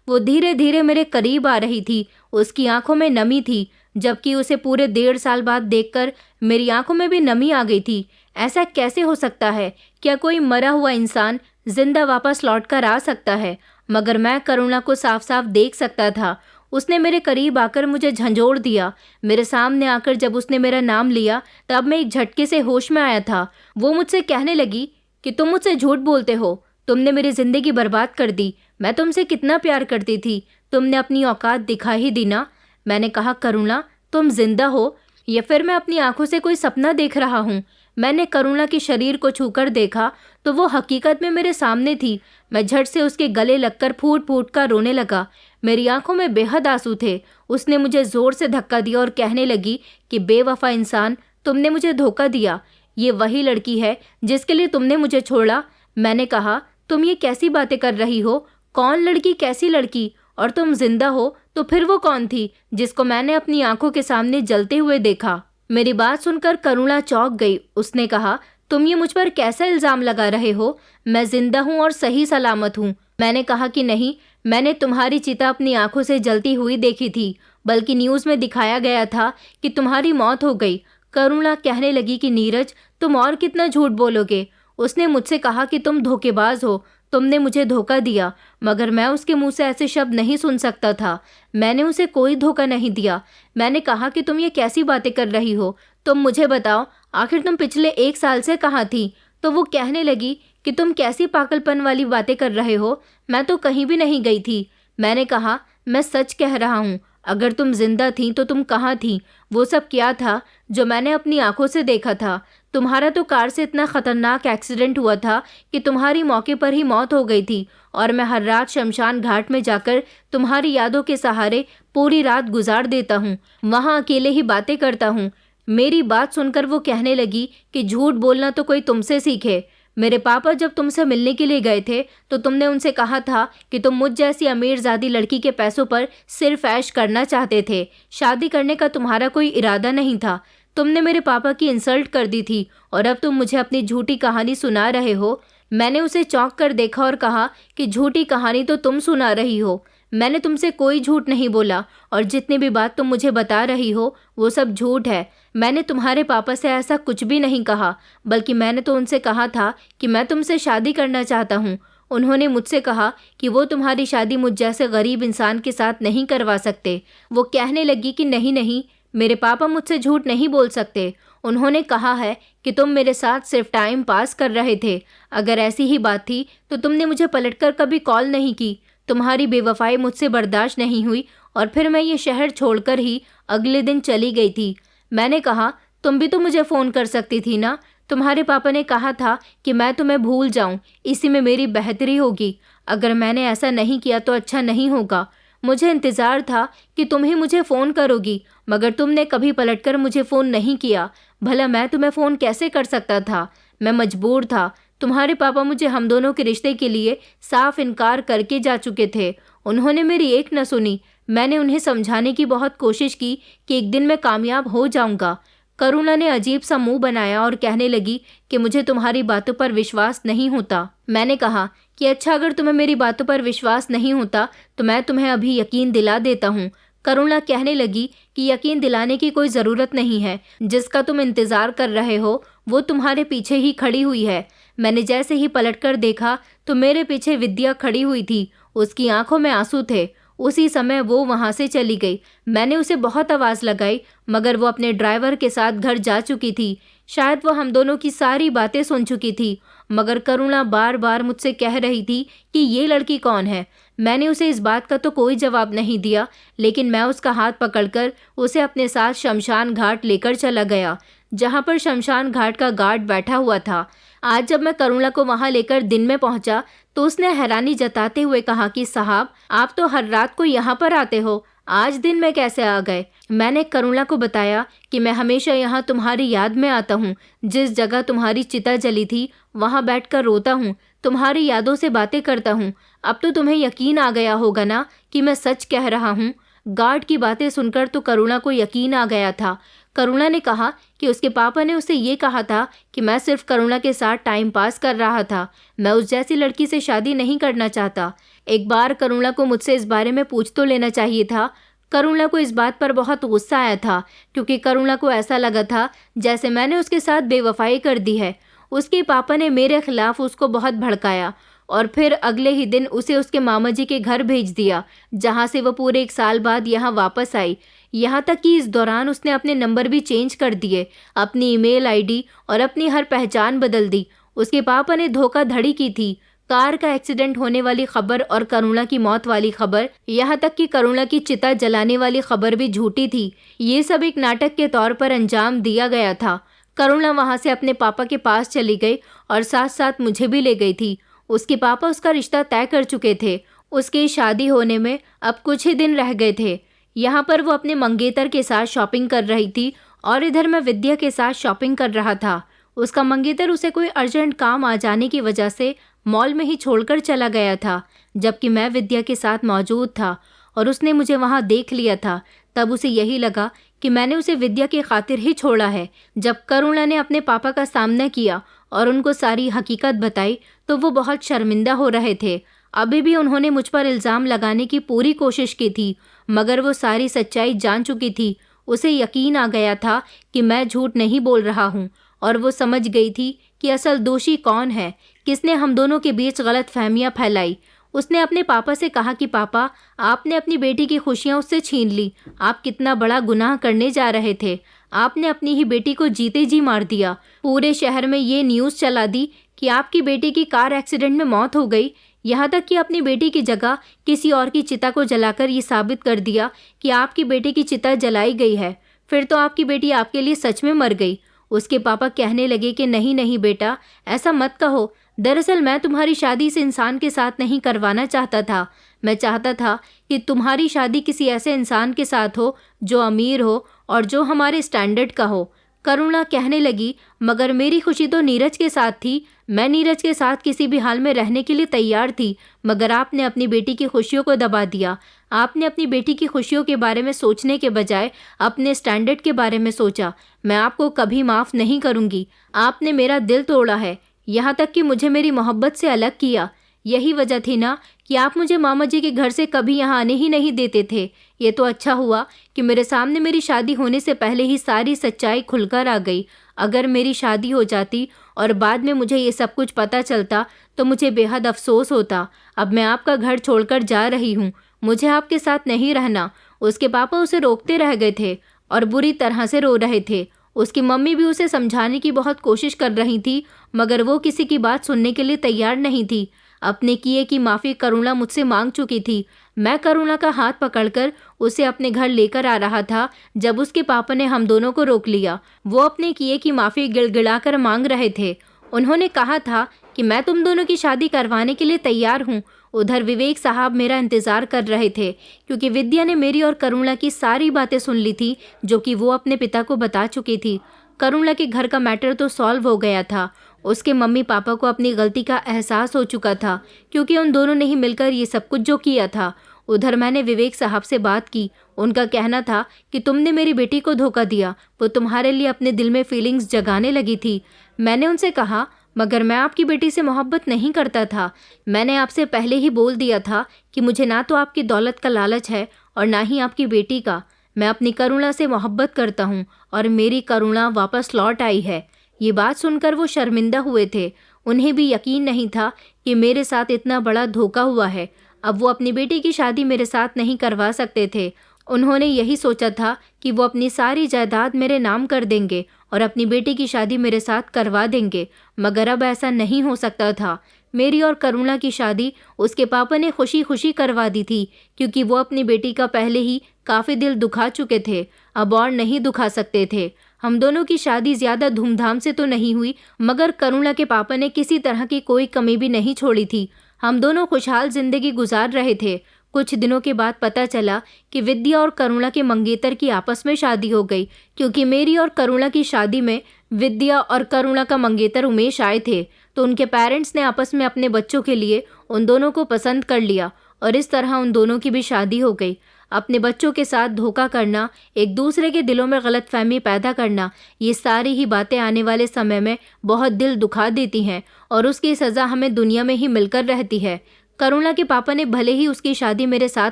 वो धीरे धीरे मेरे करीब आ रही थी। उसकी आंखों में नमी थी, जबकि उसे पूरे 1.5 साल बाद देखकर मेरी आंखों में भी नमी आ गई थी। ऐसा कैसे हो सकता है? क्या कोई मरा हुआ इंसान जिंदा वापस लौट कर आ सकता है? मगर मैं करुणा को साफ साफ देख सकता था। उसने मेरे करीब आकर मुझे झंझोड़ दिया। मेरे सामने आकर जब उसने मेरा नाम लिया, तब मैं एक झटके से होश में आया था। वो मुझसे कहने लगी कि तुम मुझसे झूठ बोलते हो, तुमने मेरी ज़िंदगी बर्बाद कर दी। मैं तुमसे कितना प्यार करती थी, तुमने अपनी औकात दिखा ही दी ना। मैंने कहा, करुणा, तुम जिंदा हो या फिर मैं अपनी आंखों से कोई सपना देख रहा हूँ? मैंने करुणा के शरीर को छूकर देखा तो वो हकीकत में मेरे सामने थी। मैं झट से उसके गले लगकर फूट फूट कर रोने लगा। मेरी आंखों में बेहद आंसू थे। उसने मुझे जोर से धक्का दिया और कहने लगी कि बेवफा इंसान, तुमने मुझे धोखा दिया। ये वही लड़की है जिसके लिए तुमने मुझे छोड़ा। मैंने कहा, तुम ये कैसी बातें कर रही हो? कौन लड़की, कैसी लड़की? और तुम जिंदा हो तो फिर वो कौन थी जिसको मैंने अपनी आंखों के सामने जलते हुए देखा? मेरी बात सुनकर करुणा चौंक गई। उसने कहा, तुम ये मुझ पर कैसा इल्ज़ाम लगा रहे हो? मैं जिंदा हूँ और सही सलामत हूँ। मैंने कहा कि नहीं, मैंने तुम्हारी चिता अपनी आंखों से जलती हुई देखी थी, बल्कि न्यूज़ में दिखाया गया था कि तुम्हारी मौत हो गई। करुणा कहने लगी कि नीरज, तुम और कितना झूठ बोलोगे? उसने मुझसे कहा कि तुम धोखेबाज हो, तुमने मुझे धोखा दिया, मगर मैं उसके मुंह से ऐसे शब्द नहीं सुन सकता था। मैंने उसे कोई धोखा नहीं दिया। मैंने कहा कि तुम ये कैसी बातें कर रही हो, तुम मुझे बताओ, आखिर तुम पिछले 1 साल से कहाँ थी? तो वो कहने लगी कि तुम कैसी पागलपन वाली बातें कर रहे हो, मैं तो कहीं भी नहीं गई थी। मैंने कहा, मैं सच कह रहा हूँ, अगर तुम जिंदा थी तो तुम कहाँ थी? वो सब क्या था जो मैंने अपनी आंखों से देखा था? तुम्हारा तो कार से इतना खतरनाक एक्सीडेंट हुआ था कि तुम्हारी मौके पर ही मौत हो गई थी, और मैं हर रात शमशान घाट में जाकर तुम्हारी यादों के सहारे पूरी रात गुजार देता हूँ, वहाँ अकेले ही बातें करता हूँ। मेरी बात सुनकर वो कहने लगी कि झूठ बोलना तो कोई तुमसे सीखे। मेरे पापा जब तुमसे मिलने के लिए गए थे तो तुमने उनसे कहा था कि तुम मुझ जैसी अमीरजादी लड़की के पैसों पर सिर्फ ऐश करना चाहते थे, शादी करने का तुम्हारा कोई इरादा नहीं था। तुमने मेरे पापा की इंसल्ट कर दी थी और अब तुम मुझे अपनी झूठी कहानी सुना रहे हो। मैंने उसे चौंक कर देखा और कहा कि झूठी कहानी तो तुम सुना रही हो, मैंने तुमसे कोई झूठ नहीं बोला, और जितनी भी बात तुम मुझे बता रही हो वो सब झूठ है। मैंने तुम्हारे पापा से ऐसा कुछ भी नहीं कहा, बल्कि मैंने तो उनसे कहा था कि मैं तुमसे शादी करना चाहता हूँ। उन्होंने मुझसे कहा कि वो तुम्हारी शादी मुझ जैसे गरीब इंसान के साथ नहीं करवा सकते। वो कहने लगी कि नहीं नहीं, मेरे पापा मुझसे झूठ नहीं बोल सकते। उन्होंने कहा है कि तुम मेरे साथ सिर्फ टाइम पास कर रहे थे। अगर ऐसी ही बात थी तो तुमने मुझे पलटकर कभी कॉल नहीं की। तुम्हारी बेवफाई मुझसे बर्दाश्त नहीं हुई और फिर मैं ये शहर छोड़कर ही अगले दिन चली गई थी। मैंने कहा, तुम भी तो मुझे फ़ोन कर सकती थी ना। तुम्हारे पापा ने कहा था कि मैं तुम्हें भूल जाऊं, इसी में मेरी बेहतरी होगी। अगर मैंने ऐसा नहीं किया तो अच्छा नहीं होगा। मुझे इंतज़ार था कि तुम ही मुझे फ़ोन करोगी, मगर तुमने कभी पलटकर मुझे फ़ोन नहीं किया। भला मैं तुम्हें फ़ोन कैसे कर सकता था? मैं मजबूर था। तुम्हारे पापा मुझे हम दोनों के रिश्ते के लिए साफ इनकार करके जा चुके थे। उन्होंने मेरी एक न सुनी। मैंने उन्हें समझाने की बहुत कोशिश की कि एक दिन मैं कामयाब हो जाऊंगा। करुणा ने अजीब सा मुंह बनाया और कहने लगी कि मुझे तुम्हारी बातों पर विश्वास नहीं होता। मैंने कहा कि अच्छा, अगर तुम्हें मेरी बातों पर विश्वास नहीं होता तो मैं तुम्हें अभी यकीन दिला देता हूँ। करुणा कहने लगी कि यकीन दिलाने की कोई ज़रूरत नहीं है। जिसका तुम इंतज़ार कर रहे हो वो तुम्हारे पीछे ही खड़ी हुई है। मैंने जैसे ही पलटकर देखा तो मेरे पीछे विद्या खड़ी हुई थी। उसकी आंखों में आंसू थे। उसी समय वो वहां से चली गई। मैंने उसे बहुत आवाज़ लगाई, मगर वो अपने ड्राइवर के साथ घर जा चुकी थी। शायद वो हम दोनों की सारी बातें सुन चुकी थी, मगर करुणा बार बार मुझसे कह रही थी कि ये लड़की कौन है। मैंने उसे इस बात का तो कोई जवाब नहीं दिया, लेकिन मैं उसका हाथ पकड़कर उसे अपने साथ शमशान घाट लेकर चला गया, जहाँ पर शमशान घाट का गार्ड बैठा हुआ था। आज जब मैं करुणा को वहाँ लेकर दिन में पहुँचा तो उसने हैरानी जताते हुए कहा कि साहब, आप तो हर रात को यहाँ पर आते हो, आज दिन में कैसे आ गए? मैंने करुणा को बताया कि मैं हमेशा यहाँ तुम्हारी याद में आता हूँ। जिस जगह तुम्हारी चिता जली थी वहाँ बैठकर रोता हूँ, तुम्हारी यादों से बातें करता हूँ। अब तो तुम्हें यकीन आ गया होगा ना कि मैं सच कह रहा हूँ। गार्ड की बातें सुनकर तो करुणा को यकीन आ गया था। करुणा ने कहा कि उसके पापा ने उसे ये कहा था कि मैं सिर्फ करुणा के साथ टाइम पास कर रहा था, मैं उस जैसी लड़की से शादी नहीं करना चाहता। एक बार करुणा को मुझसे इस बारे में पूछ तो लेना चाहिए था। करुणा को इस बात पर बहुत गुस्सा आया था, क्योंकि करुणा को ऐसा लगा था जैसे मैंने उसके साथ बेवफाई कर दी है। उसके पापा ने मेरे खिलाफ उसको बहुत भड़काया और फिर अगले ही दिन उसे उसके मामा जी के घर भेज दिया, जहाँ से वो पूरे 1 साल बाद यहाँ वापस आई। यहाँ तक कि इस दौरान उसने अपने नंबर भी चेंज कर दिए, अपनी ईमेल आईडी और अपनी हर पहचान बदल दी। उसके पापा ने धोखाधड़ी की थी। कार का एक्सीडेंट होने वाली खबर और करुणा की मौत वाली खबर, यहाँ तक कि करुणा की चिता जलाने वाली खबर भी झूठी थी। ये सब एक नाटक के तौर पर अंजाम दिया गया था। करुणा वहाँ से अपने पापा के पास चली गई और साथ साथ मुझे भी ले गई थी। उसके पापा उसका रिश्ता तय कर चुके थे। उसकी शादी होने में अब कुछ ही दिन रह गए थे। यहाँ पर वो अपने मंगेतर के साथ शॉपिंग कर रही थी और इधर मैं विद्या के साथ शॉपिंग कर रहा था। उसका मंगेतर उसे कोई अर्जेंट काम आ जाने की वजह से मॉल में ही छोड़कर चला गया था, जबकि मैं विद्या के साथ मौजूद था और उसने मुझे वहाँ देख लिया था। तब उसे यही लगा कि मैंने उसे विद्या की खातिर ही छोड़ा है। जब करुणा ने अपने पापा का सामना किया और उनको सारी हकीकत बताई तो वो बहुत शर्मिंदा हो रहे थे। अभी भी उन्होंने मुझ पर इल्ज़ाम लगाने की पूरी कोशिश की थी, मगर वो सारी सच्चाई जान चुकी थी। उसे यकीन आ गया था कि मैं झूठ नहीं बोल रहा हूँ और वो समझ गई थी कि असल दोषी कौन है, किसने हम दोनों के बीच गलत फहमियाँ फैलाई। उसने अपने पापा से कहा कि पापा, आपने अपनी बेटी की खुशियाँ उससे छीन ली। आप कितना बड़ा गुनाह करने जा रहे थे। आपने अपनी ही बेटी को जीते जी मार दिया। पूरे शहर में ये न्यूज़ चला दी कि आपकी बेटी की कार एक्सीडेंट में मौत हो गई। यहाँ तक कि अपनी बेटी की जगह किसी और की चिता को जलाकर ये साबित कर दिया कि आपकी बेटी की चिता जलाई गई है। फिर तो आपकी बेटी आपके लिए सच में मर गई। उसके पापा कहने लगे कि नहीं नहीं बेटा, ऐसा मत कहो। दरअसल मैं तुम्हारी शादी इस इंसान के साथ नहीं करवाना चाहता था। मैं चाहता था कि तुम्हारी शादी किसी ऐसे इंसान के साथ हो जो अमीर हो और जो हमारे स्टैंडर्ड का हो। करुणा कहने लगी, मगर मेरी खुशी तो नीरज के साथ थी। मैं नीरज के साथ किसी भी हाल में रहने के लिए तैयार थी, मगर आपने अपनी बेटी की खुशियों को दबा दिया। आपने अपनी बेटी की खुशियों के बारे में सोचने के बजाय अपने स्टैंडर्ड के बारे में सोचा। मैं आपको कभी माफ़ नहीं करूँगी। आपने मेरा दिल तोड़ा है, यहाँ तक कि मुझे मेरी मोहब्बत से अलग किया। यही वजह थी ना कि आप मुझे मामा जी के घर से कभी यहाँ आने ही नहीं देते थे। ये तो अच्छा हुआ कि मेरे सामने मेरी शादी होने से पहले ही सारी सच्चाई खुलकर आ गई। अगर मेरी शादी हो जाती और बाद में मुझे ये सब कुछ पता चलता तो मुझे बेहद अफसोस होता। अब मैं आपका घर छोड़कर जा रही हूँ, मुझे आपके साथ नहीं रहना। उसके पापा उसे रोकते रह गए थे और बुरी तरह से रो रहे थे। उसकी मम्मी भी उसे समझाने की बहुत कोशिश कर रही थी, मगर वो किसी की बात सुनने के लिए तैयार नहीं थी। अपने किए की माफ़ी करुणा मुझसे मांग चुकी थी। मैं करुणा का हाथ पकड़कर उसे अपने घर लेकर आ रहा था जब उसके पापा ने हम दोनों को रोक लिया। वो अपने किए की माफ़ी गिड़गिड़ाकर मांग रहे थे। उन्होंने कहा था कि मैं तुम दोनों की शादी करवाने के लिए तैयार हूँ। उधर विवेक साहब मेरा इंतज़ार कर रहे थे, क्योंकि विद्या ने मेरी और करुणा की सारी बातें सुन ली थी जो कि वो अपने पिता को बता चुकी थी। करुणा के घर का मैटर तो सॉल्व हो गया था। उसके मम्मी पापा को अपनी गलती का एहसास हो चुका था, क्योंकि उन दोनों ने ही मिलकर ये सब कुछ जो किया था। उधर मैंने विवेक साहब से बात की। उनका कहना था कि तुमने मेरी बेटी को धोखा दिया, वो तुम्हारे लिए अपने दिल में फीलिंग्स जगाने लगी थी। मैंने उनसे कहा, मगर मैं आपकी बेटी से मोहब्बत नहीं करता था। मैंने आपसे पहले ही बोल दिया था कि मुझे ना तो आपकी दौलत का लालच है और ना ही आपकी बेटी का। मैं अपनी करुणा से मोहब्बत करता हूँ और मेरी करुणा वापस लौट आई है। ये बात सुनकर वो शर्मिंदा हुए थे। उन्हें भी यकीन नहीं था कि मेरे साथ इतना बड़ा धोखा हुआ है। अब वो अपनी बेटी की शादी मेरे साथ नहीं करवा सकते थे। उन्होंने यही सोचा था कि वो अपनी सारी जायदाद मेरे नाम कर देंगे और अपनी बेटी की शादी मेरे साथ करवा देंगे, मगर अब ऐसा नहीं हो सकता था। मेरी और करुणा की शादी उसके पापा ने खुशी खुशी करवा दी थी, क्योंकि वो अपनी बेटी का पहले ही काफ़ी दिल दुखा चुके थे, अब और नहीं दुखा सकते थे। हम दोनों की शादी ज़्यादा धूमधाम से तो नहीं हुई, मगर करुणा के पापा ने किसी तरह की कोई कमी भी नहीं छोड़ी थी। हम दोनों खुशहाल जिंदगी गुजार रहे थे। कुछ दिनों के बाद पता चला कि विद्या और करुणा के मंगेतर की आपस में शादी हो गई, क्योंकि मेरी और करुणा की शादी में विद्या और करुणा का मंगेतर उमेश आए थे, तो उनके पेरेंट्स ने आपस में अपने बच्चों के लिए उन दोनों को पसंद कर लिया और इस तरह उन दोनों की भी शादी हो गई। अपने बच्चों के साथ धोखा करना, एक दूसरे के दिलों में गलतफहमी पैदा करना, ये सारी ही बातें आने वाले समय में बहुत दिल दुखा देती हैं और उसकी सज़ा हमें दुनिया में ही मिलकर रहती है। करुणा के पापा ने भले ही उसकी शादी मेरे साथ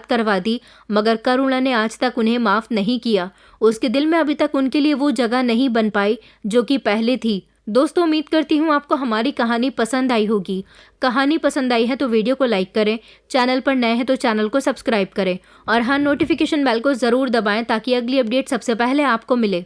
करवा दी, मगर करुणा ने आज तक उन्हें माफ़ नहीं किया। उसके दिल में अभी तक उनके लिए वो जगह नहीं बन पाई जो कि पहले थी। दोस्तों, उम्मीद करती हूँ आपको हमारी कहानी पसंद आई होगी। कहानी पसंद आई है तो वीडियो को लाइक करें, चैनल पर नए हैं तो चैनल को सब्सक्राइब करें और हाँ, नोटिफिकेशन बेल को ज़रूर दबाएं ताकि अगली अपडेट सबसे पहले आपको मिले।